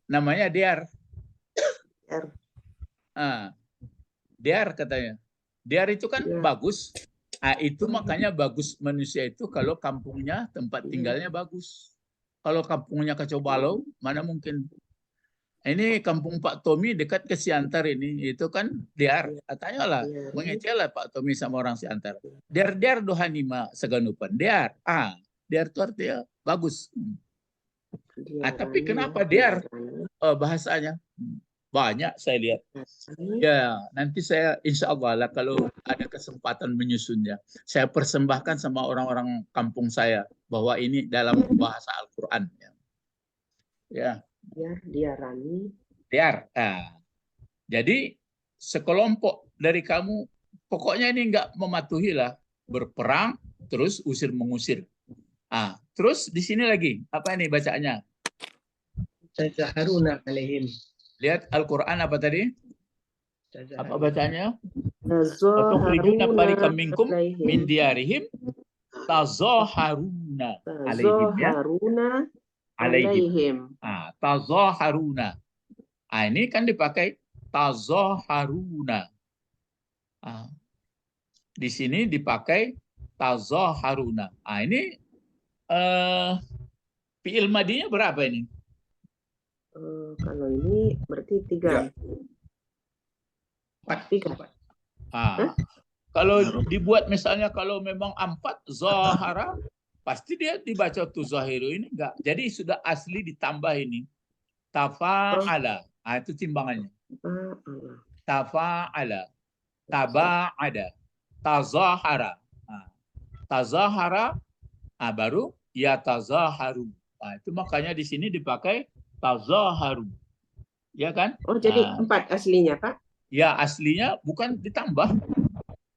namanya diar. Diar katanya. Diar itu kan bagus. Itu makanya bagus manusia itu kalau kampungnya, tempat tinggalnya bagus. Kalau kampungnya kacau balau, mana mungkin. Ini kampung Pak Tommy dekat ke Siantar ini. Itu kan diar. Tanyalah, mengecelah Pak Tommy sama orang Siantar. Diar dohanima seganupan. Diar. Diar itu artinya bagus. Tapi kenapa diar bahasanya? Banyak saya lihat. Ya, nanti saya insya Allah lah kalau ada kesempatan menyusunnya. Saya persembahkan sama orang-orang kampung saya bahwa ini dalam bahasa Al-Quran. Ya. Diarani. Diar. Jadi sekelompok dari kamu, pokoknya ini nggak mematuhi lah. Berperang, terus usir-mengusir. Terus di sini lagi, apa ini bacaannya? Tazaharuna alaihim. Lihat Al-Quran apa tadi? Apa bacanya? Tazaharuna minkum min diarihim tazaharuna alaihim. Tazaharuna. Ini kan dipakai tazaharuna. Di sini dipakai tazaharuna. Ini fi'il madinya berapa ini? Kalau ini berarti 3. 4. Kalau dibuat misalnya kalau memang 4 zahara, pasti dia dibaca tuh zahiru ini enggak. Jadi sudah asli ditambah ini. Tafa'ala. Itu timbangannya. Tafa'ala. Taba'ada. Tazahara. Tazahara baru ya tazaharu. Itu makanya di sini dipakai tazaharu. Ya kan? Oh, jadi 4 aslinya, Pak? Ya, aslinya bukan ditambah.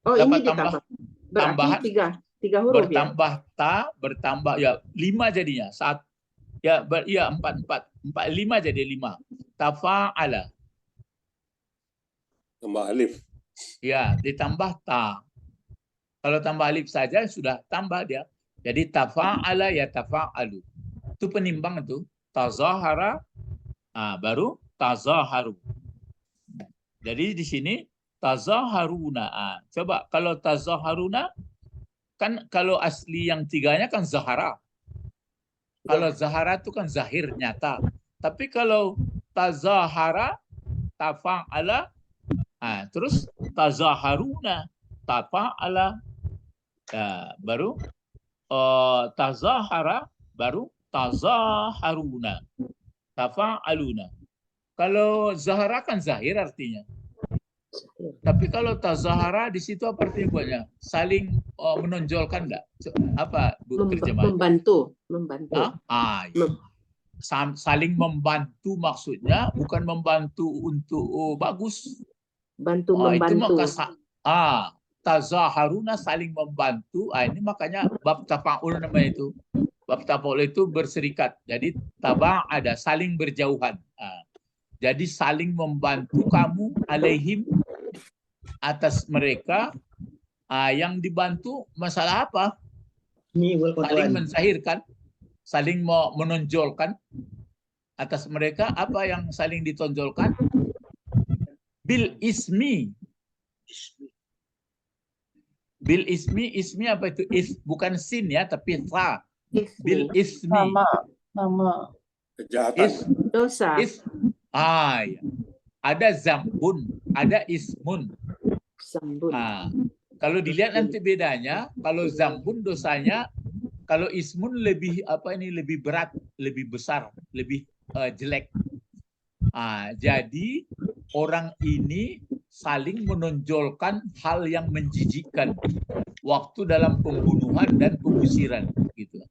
Oh, dapat ini ditambah. Berarti tambahan 3 huruf bertambah ya? Bertambah ya 5 jadinya. 4 5 jadi 5. Tafa'ala. Tambah alif. Ya, ditambah ta. Kalau tambah alif saja sudah tambah dia. Jadi tafa'ala ya tafa'alu. Itu penimbang itu. Tazahara baru tazaharu. Jadi di sini tazaharuna. Coba kalau tazaharuna kan kalau asli yang 3-nya kan zahara. Kalau zahara itu kan zahir nyata. Tapi kalau tazahara tafa'ala terus tazaharuna tafa'ala baru tazahara baru tazaharuna tafa'aluna. Kalau zahara kan zahir artinya. Tapi kalau tazahara di situ apa artinya buatnya? Saling menonjolkan enggak? Apa Bu terjemahan? Membantu. Ya. saling membantu maksudnya bukan membantu untuk bagus. Bantu Itu membantu. maka tazaharuna saling membantu. Ini makanya bab tafa'ul namanya itu. Bab tafa'ul itu berserikat. Jadi taba ada saling berjauhan. Jadi saling membantu kamu alaihim atas mereka. Yang dibantu masalah apa? Saling mensahirkan, saling menonjolkan atas mereka. Apa yang saling ditonjolkan? Bil ismi. Bil ismi apa itu? Bukan sin ya, tapi fa. Bil ismi. Nama. Kejahatan. Dosa. Ya. Ada zambun, ada ismun. Sambun. Kalau dilihat nanti bedanya, kalau zambun dosanya, kalau ismun lebih lebih berat, lebih besar, lebih jelek. Jadi orang ini saling menonjolkan hal yang menjijikkan waktu dalam pembunuhan dan pengusiran, gitu.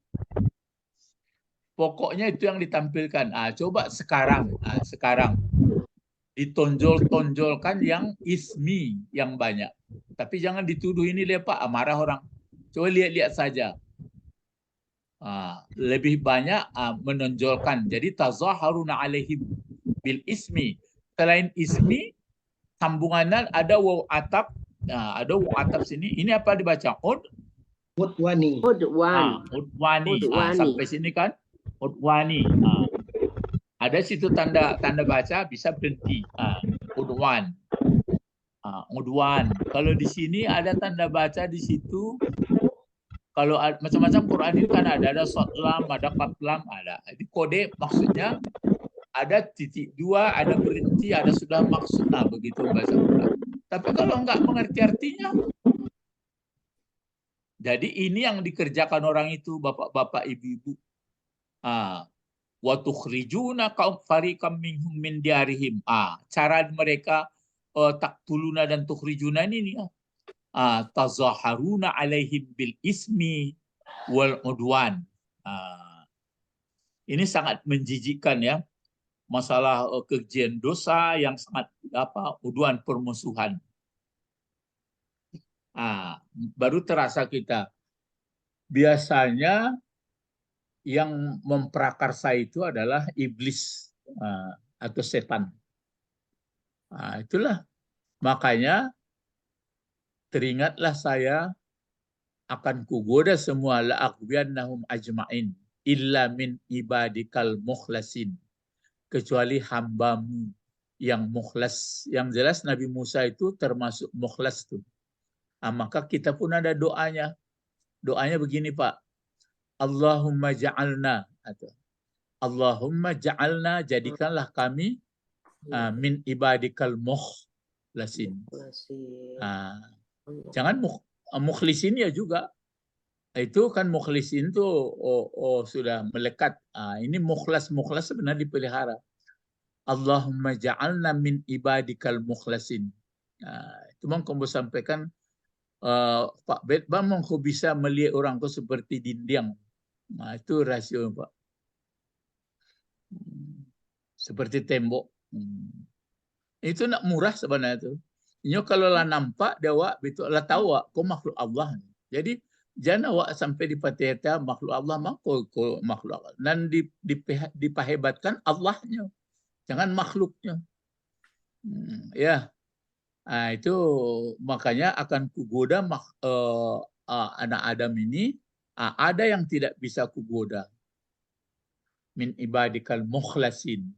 Pokoknya itu yang ditampilkan. Coba sekarang ditonjolkan yang ismi yang banyak. Tapi jangan dituduh ini lepak, marah orang. Coba lihat-lihat saja. Lebih banyak menonjolkan. Jadi tazaharuna alaihim bil ismi. Selain ismi, sambungan ada waw atap. Ada waw atap sini. Ini apa dibaca? Udwani. Udwani. Sampai sini kan? Udwani. Ada situ tanda baca, bisa berhenti. Udwan. Udwan. Kalau di sini ada tanda baca di situ. Kalau macam-macam Quran ini kan ada short lam, ada qaf lam, ada. Jadi kode maksudnya ada titik dua, ada berhenti, ada sudah maksud. Begitu bahasa Quran. Tapi kalau enggak mengerti artinya, jadi ini yang dikerjakan orang itu, bapak-bapak, ibu-ibu. Wa tukhrijuna qaum fariqam minhum min diarihim. Cara mereka taktuluna dan tukhrijuna ini nih. Tazaharuna alaihim bil ismi wal udwan. Ini sangat menjijikkan ya. Masalah kekejian dosa yang sangat udwan, permusuhan. Baru terasa kita. Biasanya yang memprakarsa itu adalah iblis atau setan. Itulah makanya teringatlah saya akan kugoda semua la'aqbiyannahum ajma'in illa min ibadikal mukhlasin, kecuali hambamu yang mukhlas. Yang jelas Nabi Musa itu termasuk mukhlas tuh. Maka kita pun ada doanya. Doanya begini Pak. Allahumma ja'alna, atau Allahumma ja'alna, jadikanlah kami min ibadikal mukhlasin. Jangan mukhlisin ya juga. Itu kan mukhlisin tuh sudah melekat. Ini mukhlas sebenarnya dipelihara. Allahumma ja'alna min ibadikal mukhlasin. Itu mau sampaikan Pak Betbang mau bisa melihat orang itu seperti dinding. Itu rasio Pak. Seperti tembok. Itu nak murah sebenarnya itu. Ini kalau lah nampak dia betul lah tahu kau makhluk Allah. Jadi jangan awak sampai dipatihkan makhluk Allah, kau makhluk Allah. Dan dipahebatkan Allahnya. Jangan makhluknya. Ya. Itu makanya akan kugoda anak Adam ini. Ada yang tidak bisa kugoda. Min ibadikal mukhlasin.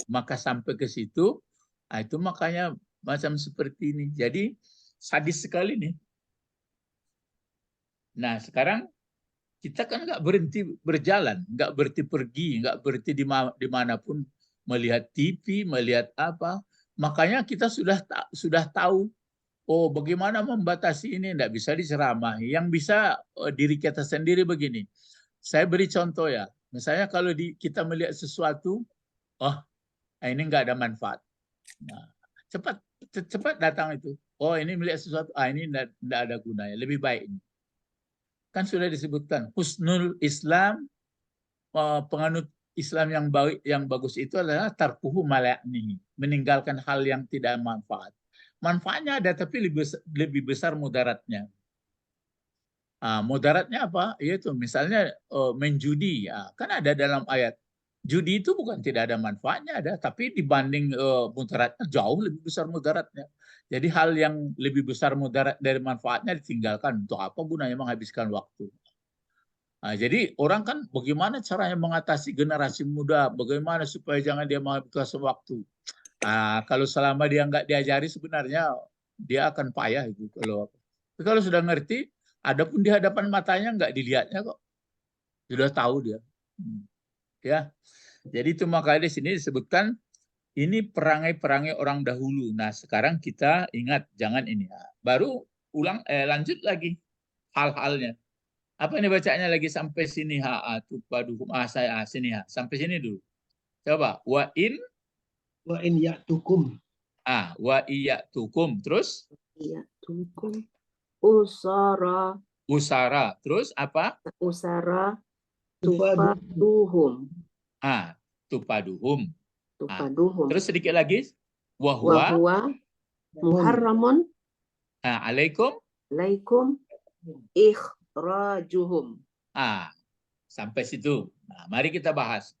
Maka sampai ke situ, itu makanya macam seperti ini. Jadi sadis sekali nih. Nah sekarang kita kan nggak berhenti berjalan, nggak berhenti pergi, nggak berhenti dimanapun melihat TV, melihat apa. Makanya kita sudah tahu, bagaimana membatasi ini. Nggak bisa diceramahi. Yang bisa diri kita sendiri begini. Saya beri contoh ya. Misalnya kalau kita melihat sesuatu, ini nggak ada manfaat. Nah, cepat datang itu. Ini melihat sesuatu, ini nggak ada gunanya. Lebih baik ini. Kan sudah disebutkan husnul Islam, penganut Islam yang baik, yang bagus itu adalah tarkuhu malayani, meninggalkan hal yang tidak manfaat. Manfaatnya ada, tapi lebih besar mudaratnya. Mudaratnya apa? Yaitu misalnya main judi. Kan ada dalam ayat. Judi itu bukan tidak ada manfaatnya, ada, tapi dibanding mudaratnya jauh lebih besar mudaratnya. Jadi hal yang lebih besar mudarat dari manfaatnya ditinggalkan. Untuk apa gunanya menghabiskan waktu? Jadi orang kan bagaimana caranya mengatasi generasi muda, bagaimana supaya jangan dia menghabiskan waktu. Kalau selama dia nggak diajari sebenarnya dia akan payah itu. Kalau sudah ngerti, adapun di hadapan matanya nggak dilihatnya kok, sudah tahu dia. Ya, jadi itu makanya di sini disebutkan ini perangai-perangai orang dahulu. Nah sekarang kita ingat jangan ini. Baru lanjut lagi hal-halnya. Apa ini bacanya lagi sampai sini tupaduhum sini sampai sini dulu. Coba wa in ya'tukum. wa iyatukum terus Ya'tukum usara terus apa? usara Tupaduhum. tupaduhum. Tupaduhum. Terus sedikit lagi wa huwa muharramun alaikum ikhrajuhum. Sampai situ. Nah, mari kita bahas.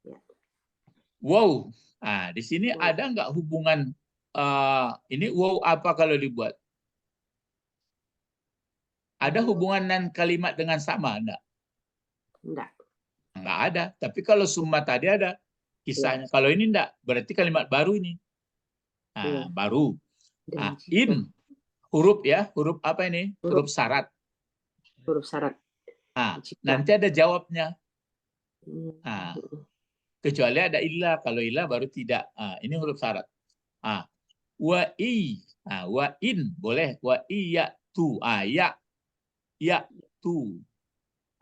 Ya. Wow. Di sini ada nggak hubungan ini wow apa kalau dibuat? Ada hubungan dan kalimat dengan sama enggak? Enggak. Enggak ada. Tapi kalau summa tadi ada kisahnya. Kalau ini enggak, berarti kalimat baru ini. Baru. In huruf ya, huruf apa ini? Huruf syarat. Huruf syarat. Nanti ada jawabnya. Kecuali ada ilah. Kalau ilah baru tidak. Ini huruf syarat. Wa in boleh. Wa iya tu. Ya tu.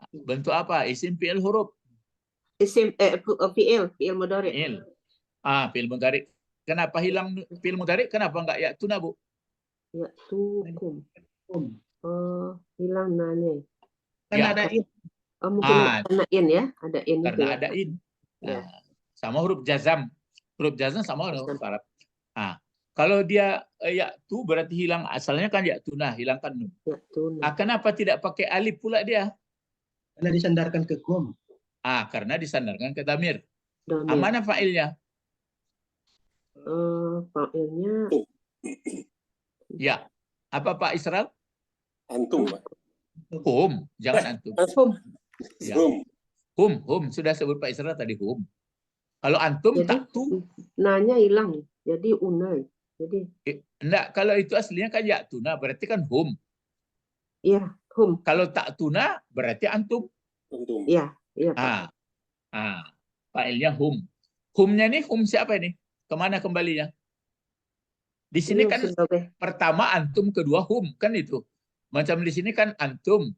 Bentuk apa? Isim fi'il huruf. Isim fi'il mudhari. Fi'il mudhari. Kenapa hilang fi'il mudhari? Kenapa enggak ya tuna, Bu? Ya tukum. Hilang nanya. Karena ada in. Mungkin karena in ya, ada in. Karena ada in. Sama huruf jazam. Huruf jazam sama huruf syarat. Kalau dia ya tu berarti hilang asalnya kan ya tuna, hilangkan nun. Ya tuna. Kenapa tidak pakai alif pula dia? Karena disandarkan ke gom. Karena disandarkan ke damir. Damir. Mana fa'ilnya? Fa'ilnya ya. Apa Pak Israel? Antum, Pak. Hum, jangan antum. Ya. Hum, sudah sebut Pak Israel tadi hum. Kalau antum jadi, tak tu. Nanya hilang, jadi unai. Jadi enggak, kalau itu aslinya kan ya tuna, berarti kan hum. Iya, hum. Kalau tak tuna berarti antum. Iya, Pak. Fa'ilnya hum. Humnya nih hum siapa ini? Kemana kembalinya? Di sini kan pertama antum, kedua hum, kan itu. Macam di sini kan antum.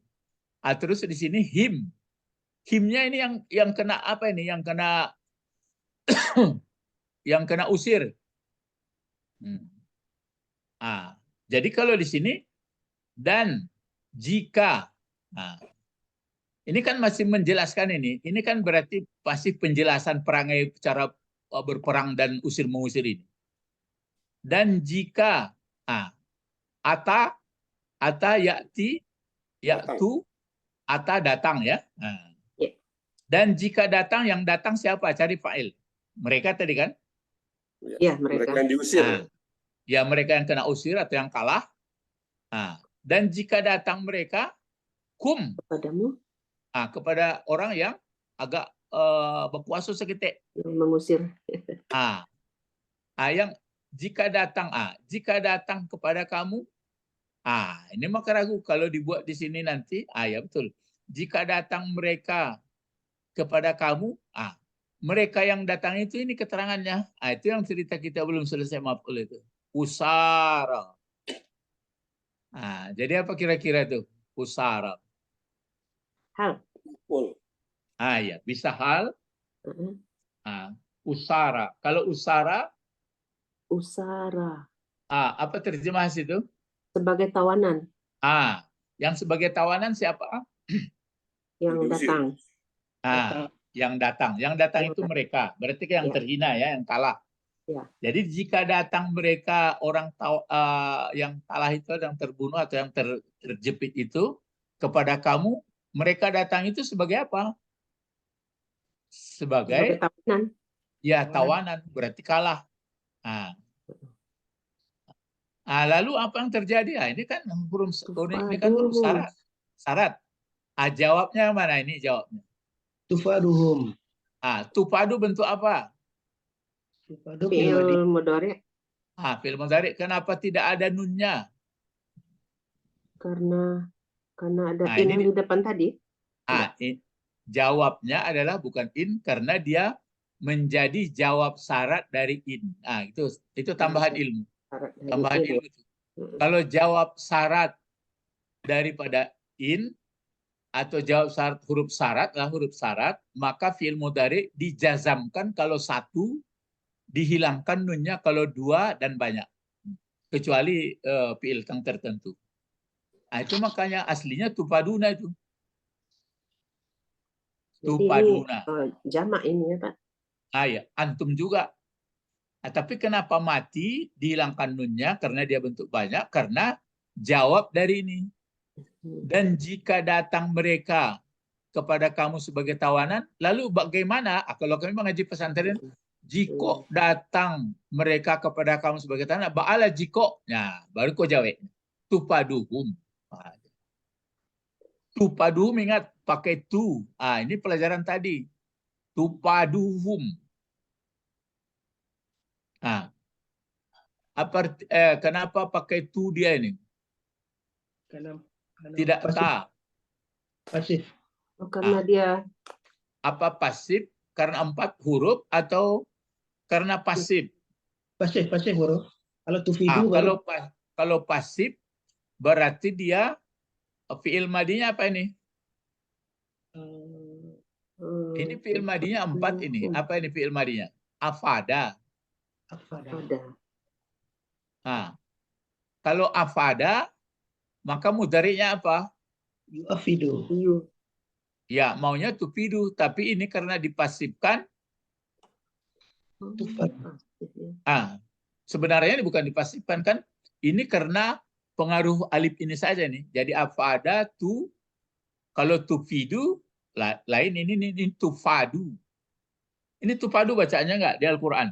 Terus di sini him. Himnya ini yang kena apa ini? Yang kena yang kena usir. Jadi kalau di sini dan jika. Ini kan masih menjelaskan ini. Ini kan berarti pasti penjelasan perangai cara berperang dan usir-mengusir ini. Dan jika ata ya'ti ya'tu ata datang ya. Dan jika datang, yang datang siapa? Cari fa'il. Mereka tadi kan? Ya, mereka yang diusir. Ya, mereka yang kena usir atau yang kalah. Dan jika datang mereka kum kepadamu, kepada orang yang agak berpuasa seketik. Yang mengusir. Yang jika datang kepada kamu, ini maka ragu kalau dibuat di sini nanti, ya betul. Jika datang mereka kepada kamu, mereka yang datang itu ini keterangannya. Itu yang cerita kita belum selesai maf'ul itu. Usara. Jadi apa kira-kira itu? Usara. Hal. Ya, bisa hal. Usara. Kalau usara, apa terjemah situ? Sebagai tawanan. Yang sebagai tawanan siapa? Yang datang. yang datang. Yang datang itu mereka. Berarti yang Ya. terhina ya, yang kalah. Ya. Jadi jika datang mereka orang yang kalah itu, yang terbunuh atau yang terjepit itu kepada kamu, mereka datang itu sebagai apa? Sebagai Sebagai tawanan. ya tawanan, berarti kalah. Nah, lalu apa yang terjadi? Ini kan ini kan huruf syarat. Syarat. Jawabnya mana ini jawabnya? Tufaduhum. Tupadu bentuk apa? Tufadu Fi'il mudhari. Fi'il mudhari. Kenapa tidak ada nunnya? Karena ada ini in di depan tadi. Jawabnya adalah bukan in karena dia menjadi jawab syarat dari in. Itu tambahan ilmu. Tambahan ilmu itu. Kalau jawab syarat daripada in atau jawab syarat huruf syarat, maka fi'il mudhari dijazamkan kalau satu, dihilangkan nunnya kalau dua dan banyak. Kecuali fi'il yang tertentu. Itu makanya aslinya tupaduna itu. Tupaduna. Jamak ini ya Pak. Ya, antum juga. Tapi kenapa mati dihilangkan nunnya karena dia bentuk banyak? Karena jawab dari ini. Dan jika datang mereka kepada kamu sebagai tawanan, lalu bagaimana? Kalau kami mengaji pesantren, jika datang mereka kepada kamu sebagai tawanan, ba'ala jiko, baru kau jawab. Tupaduhum. Tupaduhum, ingat pakai tu. Ini pelajaran tadi. Tupaduhum. Kenapa pakai tu dia ini? Karena Tidak ta. Pasif. Karena dia apa pasif? Karena 4 huruf atau karena pasif? Pasif huruf. Kalau tufidu kalau pasif berarti dia fi'il madinya apa ini? Ini fi'il madinya 4 ini. Apa ini fi'il madinya? Afada. Kalau afada, maka mudhari'nya apa? Yu'afidu. Ya, maunya tufidu, tapi ini karena dipasifkan. Sebenarnya ini bukan dipasifkan kan? Ini karena pengaruh alif ini saja nih. Jadi afada tu, kalau tufidu lain, ini tufadu. Ini tufadu bacaannya enggak di Al-Qur'an?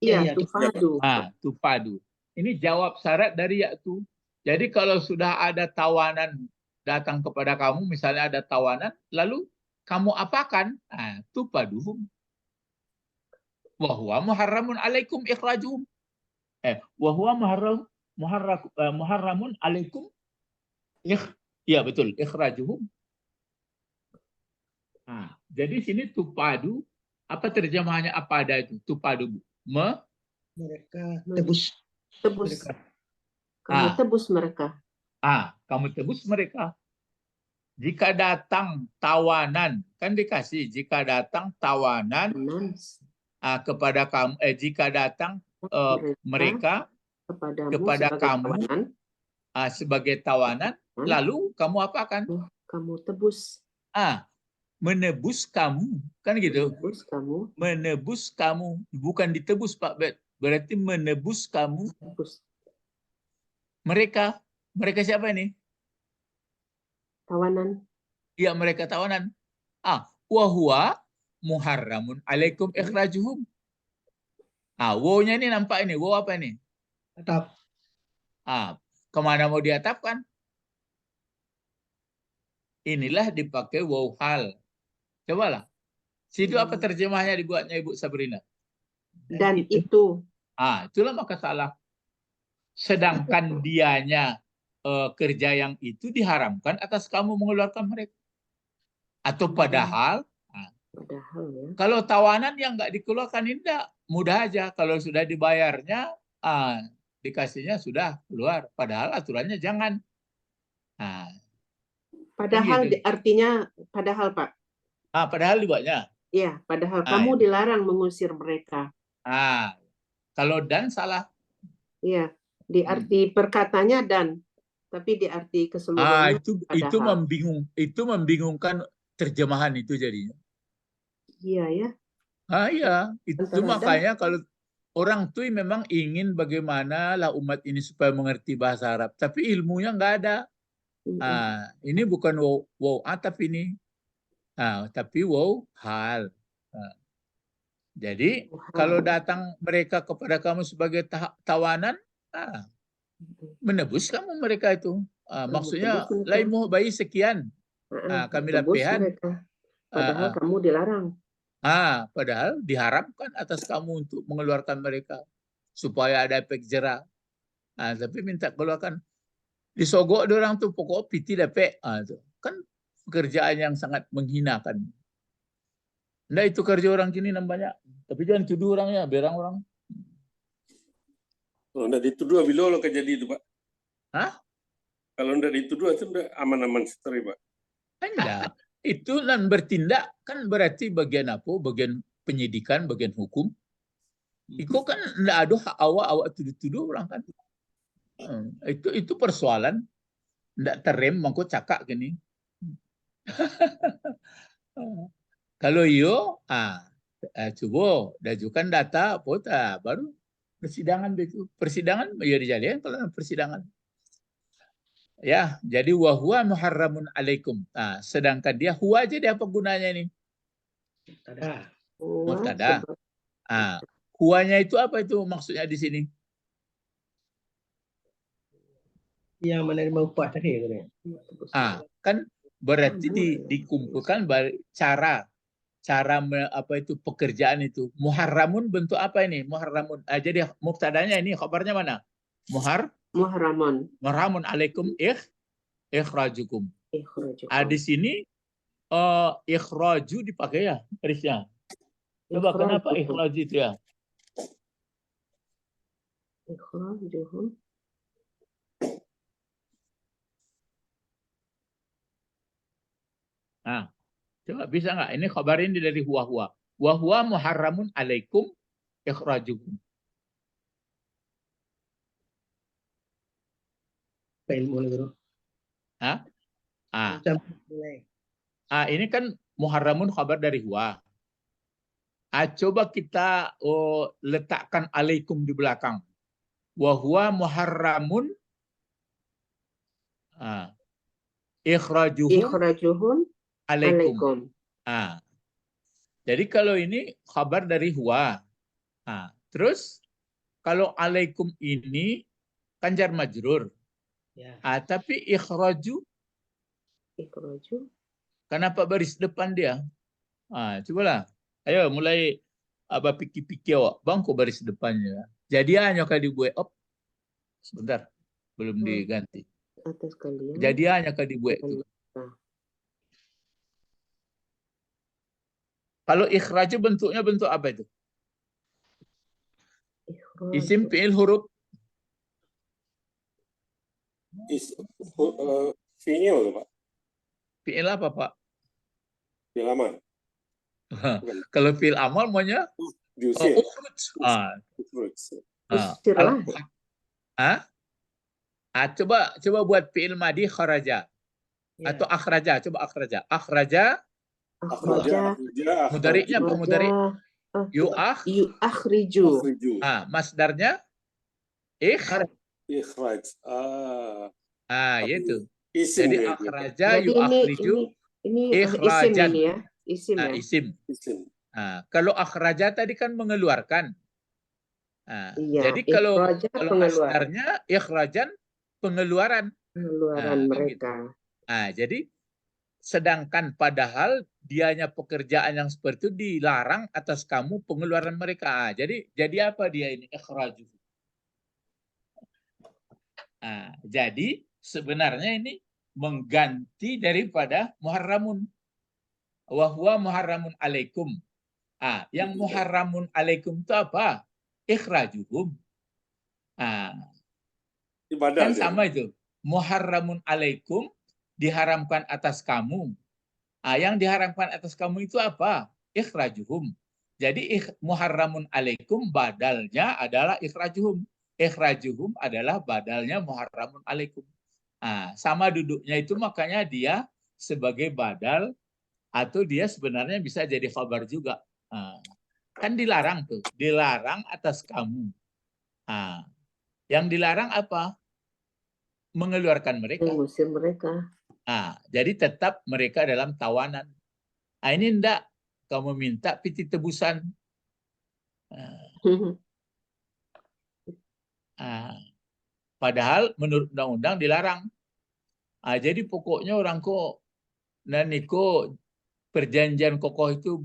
Iya, tufadu. Tufadu. Ini jawab syarat dari yaitu. Jadi kalau sudah ada tawanan datang kepada kamu, misalnya ada tawanan, lalu kamu apakan? Tupaduhum. Wa huwa muharramun alaikum ikhrajuhum. Wa huwa muharramun alaikum ya betul, ikhrajuhum. Jadi sini tupadu, apa terjemahannya apa ada itu? Tupadu. Mereka tebus. Kamu tebus mereka. Kamu tebus mereka. Jika datang tawanan, kan dikasih jika datang tawanan kepada kamu, jika datang mereka kepada kamu sebagai tawanan, lalu kamu apakan? Kamu tebus. Menebus kamu, kan gitu? Menebus kamu, bukan ditebus Pak Bet. Berarti menebus kamu. Mereka siapa ini? Tawanan. Ya, mereka tawanan. Wa huwa muharramun alaikum ikhrajuhum. Wow-nya ini nampak ini. Wow apa ini? Atap. Kemana mau diatapkan? Inilah dipakai wow hal. Cobalah. Situ apa terjemahnya dibuatnya Ibu Sabrina? Dan itu. Itulah maka salah. Sedangkan dianya kerja yang itu diharamkan atas kamu mengeluarkan mereka. Atau padahal ya. Kalau tawanan yang nggak dikeluarkan ini mudah aja. Kalau sudah dibayarnya, dikasihnya sudah keluar. Padahal aturannya jangan. Padahal gitu. Artinya padahal Pak. Padahal dibuatnya. Iya, padahal kamu dilarang mengusir mereka. Kalau dan salah. Iya, di arti perkatanya dan, tapi di arti keseluruhannya. Itu membingungkan terjemahan itu jadinya. Iya ya. Iya, itu Antara makanya kalau orang tuh memang ingin bagaimana lah umat ini supaya mengerti bahasa Arab, tapi ilmunya nggak ada. Ini bukan wow atap ini, tapi wow hal. Jadi kalau datang mereka kepada kamu sebagai tawanan, menebus kamu mereka itu. Maksudnya, laimuh bayi sekian, kami tebus lapihan. mereka. Padahal kamu dilarang. Padahal diharamkan atas kamu untuk mengeluarkan mereka supaya ada efek jera. Tapi minta keluarkan. Disogok orang tuh pokok piti dapat. Itu kan pekerjaan yang sangat menghinakan. Nah itu kerja orang kini namanya. Tapi jangan tuduh orangnya, berang orang. Kalau tidak dituduh, bilo kejadi itu Pak. Hah? Kalau tidak dituduh itu udah aman-aman seteri Pak. Enggak. Itu dan bertindak kan berarti bagian apa? Bagian penyidikan, bagian hukum. Itu kan enggak ada hak awak tuduh-tuduh orang kan. Itu persoalan. Enggak terem mangko cakak gini. Kalau iyo, coba dajukan data, pota baru persidangan itu. Persidangan ya dijadikan kalau persidangan. Ya, jadi wahwa muharramun alaikum. Sedangkan dia huwa aja dia apa gunanya ini? Mubtada. Huwanya itu apa itu maksudnya di sini? Yang menerima upah tadi. Kan berarti dikumpulkan cara apa itu pekerjaan itu. Muharramun bentuk apa ini? Muharramun. Jadi mubtadanya ini kabarnya mana? Muharramun alaikum ikhrajukum. Di sini ikhraju dipakai ya garisnya. Coba kenapa ikhraju itu ya? Ikhrajuhum. Coba bisa nggak? Ini kabar ini dari huwa. Wahwa muharramun alaikum ikhrajukum. Ilmu guru. Ini kan muharramun kabar dari huwa. Coba kita letakkan alaikum di belakang. Wahwa muharramun ikhrajuhum alaikum. Jadi kalau ini kabar dari huwa. Terus kalau alaikum ini kan jar majrur. Tapi ikhraju. Kenapa baris depan dia? Cobalah. Ayo mulai pikir-pikir awak. Bang kok baris depannya. Jadi hanya kali dibuat up. Sebentar. Belum diganti. Jadi hanya kali dibuat itu. Kalau ikhraju bentuknya bentuk apa itu? Isim fi'il huruf. Fi'il Pak. Fi'il apa Pak? Fi'il amal. Kalau fi'il amal maunya ukhruj. Coba buat fi'il madi kharaja. Atau akhraja. Coba akhraja. Mudari'nya apa mudari'? Yu'akhriju. Masdarnya ikhraj. Itu. Isim. Jadi akhraja yu'akhriju ikhrajan. Isim ya. Isim. Kalau akhraja tadi kan mengeluarkan. Jadi kalau masdarnya ikhrajan pengeluaran. Mereka. Jadi sedangkan padahal dianya pekerjaan yang seperti itu dilarang atas kamu pengeluaran mereka. Jadi apa dia ini ikhraju? Jadi sebenarnya ini mengganti daripada muharramun. Wahwa muharramun alaikum. Yang muharramun alaikum itu apa? Ikhrajuhum. Kan sama itu. Muharramun alaikum diharamkan atas kamu. Yang diharamkan atas kamu itu apa? Ikhrajuhum. Jadi muharramun alaikum badalnya adalah ikhrajuhum. Ikhrajuhum adalah badalnya muharramun alaikum. Sama duduknya itu makanya dia sebagai badal atau dia sebenarnya bisa jadi khabar juga. Kan dilarang tuh, dilarang atas kamu. Yang dilarang apa? Mengeluarkan mereka. Mengusir mereka. Jadi tetap mereka dalam tawanan. Ini enggak, kamu minta piti tebusan. Padahal menurut undang-undang dilarang. Jadi pokoknya orang kok naniko perjanjian kokoh itu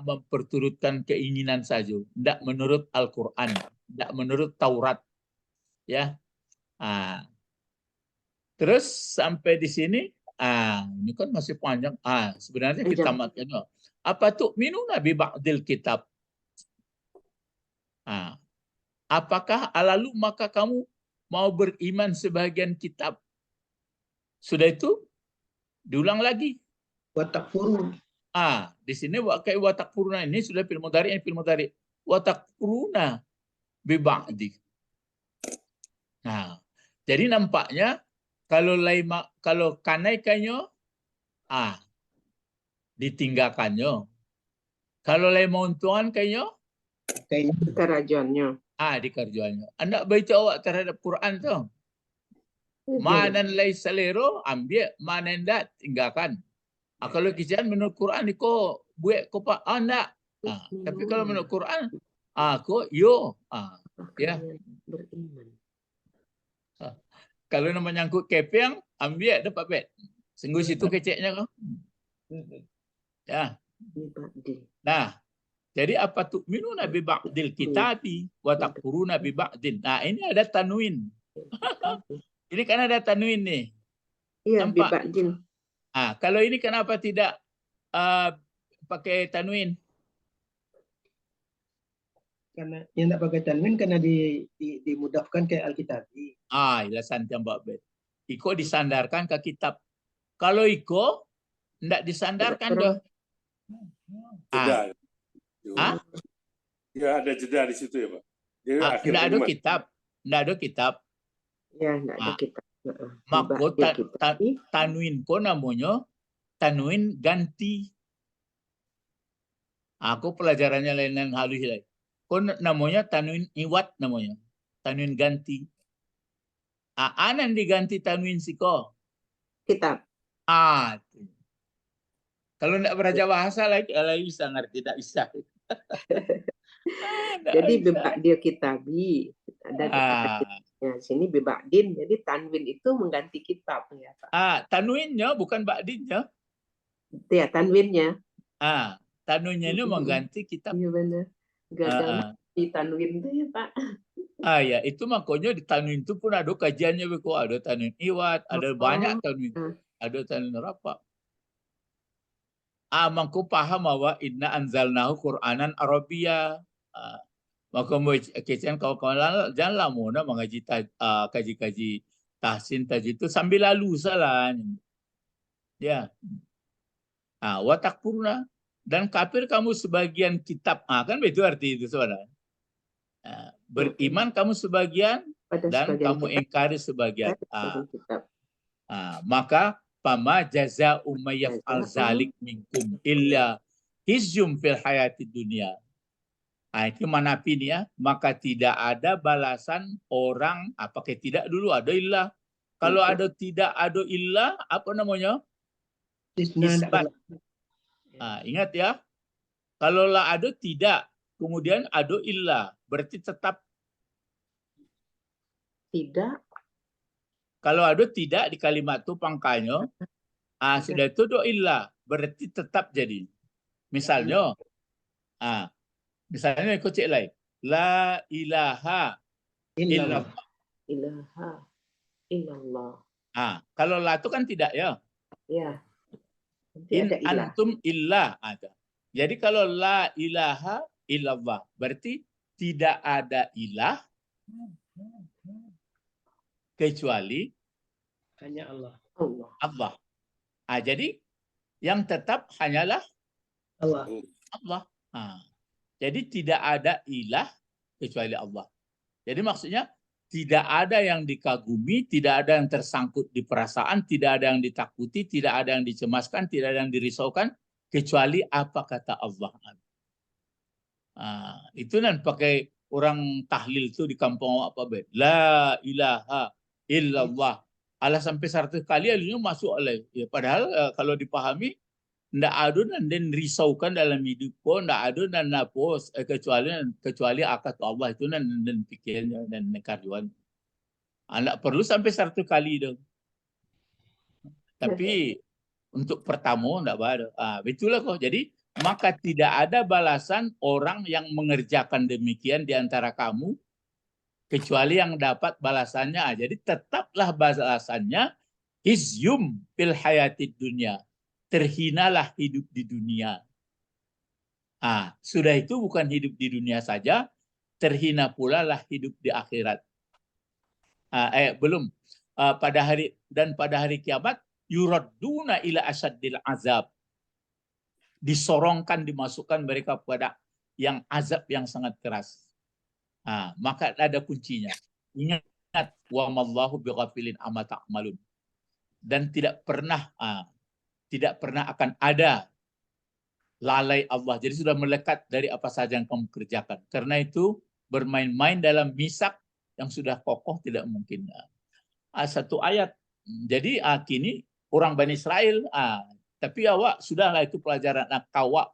memperturutkan keinginan saja, tidak menurut Al-Quran, tidak menurut Taurat, ya. Terus sampai di sini, ini kan masih panjang. Sebenarnya kita makan. Apa tuh minuna bi ba'dil kitab? Apakah lalu maka kamu mau beriman sebagian kitab? Sudah itu diulang lagi. Watakfurun. Di sini kayak watakfuruna ini sudah fil mudhari, ini fil mudhari. Watakfuruna bi ba'di. Jadi nampaknya kalau kanaikannya ditinggalkannya. Kalau montuan kayaknya Kerajaannya. dikerjaannya. Anda baca awak terhadap Quran tuh. Mana laisa lero ambil, mana ndak tinggalkan. Kalau kisahan menurut Quran ko buat ko pak enggak. Tapi kalau menurut Quran ko yo. Ya. Beriman. Kalau nama nyangkut kepeng ambil dapat bet. Sungguh situ keceknya kok. Ya. Nah, jadi apa tuh minuna bi ba'dil kitabi wa takfuruna bi ba'din. Ini ada tanwin. Ini kan ada tanwin nih. Iya, bi Nampak? ba'din. Kalau ini kenapa tidak pakai tanwin? Karena yang tidak pakai tanwin karena dimudafkan ke Alkitabi. Ilasan jambak bet. Iko disandarkan ke kitab. Kalau iko tidak disandarkan doh. Jeda. Ya ada jeda di situ ya Pak. Jadi Tidak ada kitab. Tidak ada kitab. Ya, tidak ada kitab. Maka tanwin ko namanya tanwin ganti. Aku pelajarannya lain-lain halus lagi. Ko namanya tanwin iwat namanya. Tanwin ganti. Anan diganti tanwin siko. Kitab. Kalau tidak belajar bahasa lagi bisa ngerti, tidak bisa. Jadi biba'dil kitabi. Ada sini biba'din. Jadi tanwin itu mengganti kitab ya Pak. Tanwinnya bukan ba'dinnya. Ya, tanwinnya. Tanwinnya ini mengganti kitab. Iya benar. Enggak ada di tanwin itu ya Pak. Ya, itu makanya di tanwin itu pun ada kajiannya kok, ada tanwin iwat, ada banyak tanwin. Ada tanwin apa? Mangku paham bahwa inna anzalnahu Qur'anan Arabia. Maka kecian kawan-kawan janganlah muna mengaji kaji-kaji tahsin tajwid itu sambil lalu salah. Ya. Watak purna dan kafir kamu sebagian kitab. Kan begitu arti itu saudara. Beriman kamu sebagian dan kamu ingkari sebagian. Maka pama jaza umayyaf al-zalik minkum illa hizyum fil hayati dunia. Itu manapi nih ya. Maka tidak ada balasan orang. Pakai tidak dulu ada illah. Kalau ada tidak ada illah apa namanya? Isbat. Ingat ya. Kalau lah ada tidak kemudian ada illah berarti tetap tidak. Kalau ada tidak di kalimat itu pangkalnya, sudah itu do illah berarti tetap jadi. Misalnya, misalnya ikut cek lain, la ilaha illallah. Ilaha illallah. Kalau la itu kan tidak ya. Ya. In antum illah ada. Jadi kalau la ilaha illallah berarti tidak ada ilah kecuali hanya Allah. Allah. Jadi yang tetap hanyalah Allah. Jadi tidak ada ilah kecuali Allah. Jadi maksudnya tidak ada yang dikagumi, tidak ada yang tersangkut di perasaan, tidak ada yang ditakuti, tidak ada yang dicemaskan, tidak ada yang dirisaukan kecuali apa kata Allah. Itu nan pakai orang tahlil itu di kampung apa be? La ilaha illallah. Alah sampai 100 kali alunya masuk oleh. Ya, padahal kalau dipahami ndak ada dan risaukan dalam hidup pun ndak ada dan napos kecuali akad Allah itu dan pikirnya dan nekarjuan. Ndak perlu sampai 100 kali dong. Tapi untuk pertama ndak ada. Betulah kok. Jadi maka tidak ada balasan orang yang mengerjakan demikian di antara kamu kecuali yang dapat balasannya. Jadi tetaplah balasannya hizyum fil hayatid dunya. Terhinalah hidup di dunia. Sudah itu bukan hidup di dunia saja, terhina pula lah hidup di akhirat. Belum. Pada hari kiamat yuradduna ila asaddil azab. Disorongkan, dimasukkan mereka pada yang azab yang sangat keras. Maka ada kuncinya. Ingat, wa mallahu bighafilin amma ta'malun. Dan tidak pernah akan ada lalai Allah. Jadi sudah melekat dari apa saja yang kamu kerjakan. Karena itu bermain-main dalam misak yang sudah kokoh tidak mungkin. Satu ayat. Jadi kini orang Bani Israel, tapi awak sudahlah itu pelajaran kawak.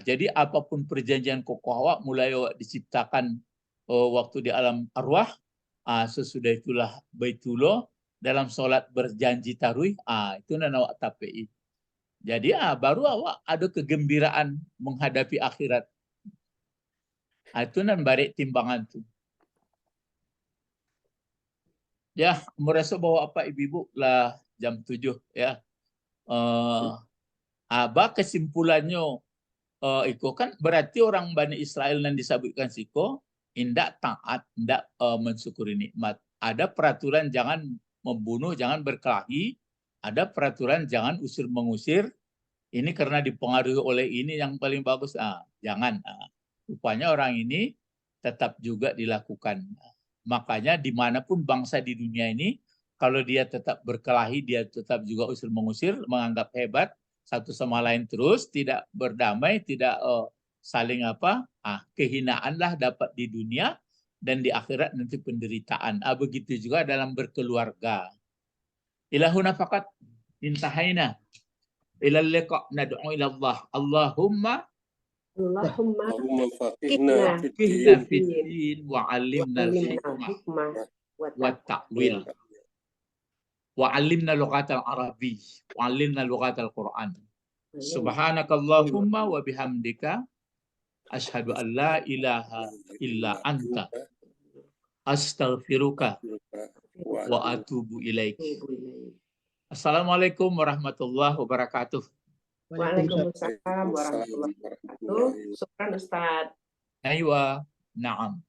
Jadi apapun perjanjian kokoh awak mulai awak diciptakan waktu di alam arwah, sesudah itulah baitullah dalam sholat berjanji taruih, itu nan awak tapai. Jadi baru awak ada kegembiraan menghadapi akhirat. Itu nan balik timbangan tu. Ya, merasa bahwa apa ibu-ibu lah jam 7 ya. Kesimpulannya iko kan berarti orang Bani Israel yang disebutkan siko indak taat, indak mensyukuri nikmat. Ada peraturan jangan membunuh, jangan berkelahi. Ada peraturan jangan usir mengusir. Ini karena dipengaruhi oleh ini yang paling bagus. Jangan. Rupanya orang ini tetap juga dilakukan. Makanya dimanapun bangsa di dunia ini, kalau dia tetap berkelahi, dia tetap juga usir mengusir, menganggap hebat satu sama lain terus, tidak berdamai, tidak saling kehinaanlah dapat di dunia dan di akhirat nanti penderitaan. Begitu juga dalam berkeluarga. Ilahuna faqat intahaina ilal liqa nad'u ila Allah. Allahumma faqihna fiddin wa 'allimna al-hikmah wa ta'wil. Wa 'allimna lughatal arabi wa 'allimna lughatal Qur'an. Subhanakallahumma wa bihamdika asyhadu an la ilaha illa anta astaghfiruka wa atubu ilaik. Assalamualaikum warahmatullahi wabarakatuh. Waalaikumsalam warahmatullahi wabarakatuh. Syukran Ustaz. Aywa, na'am.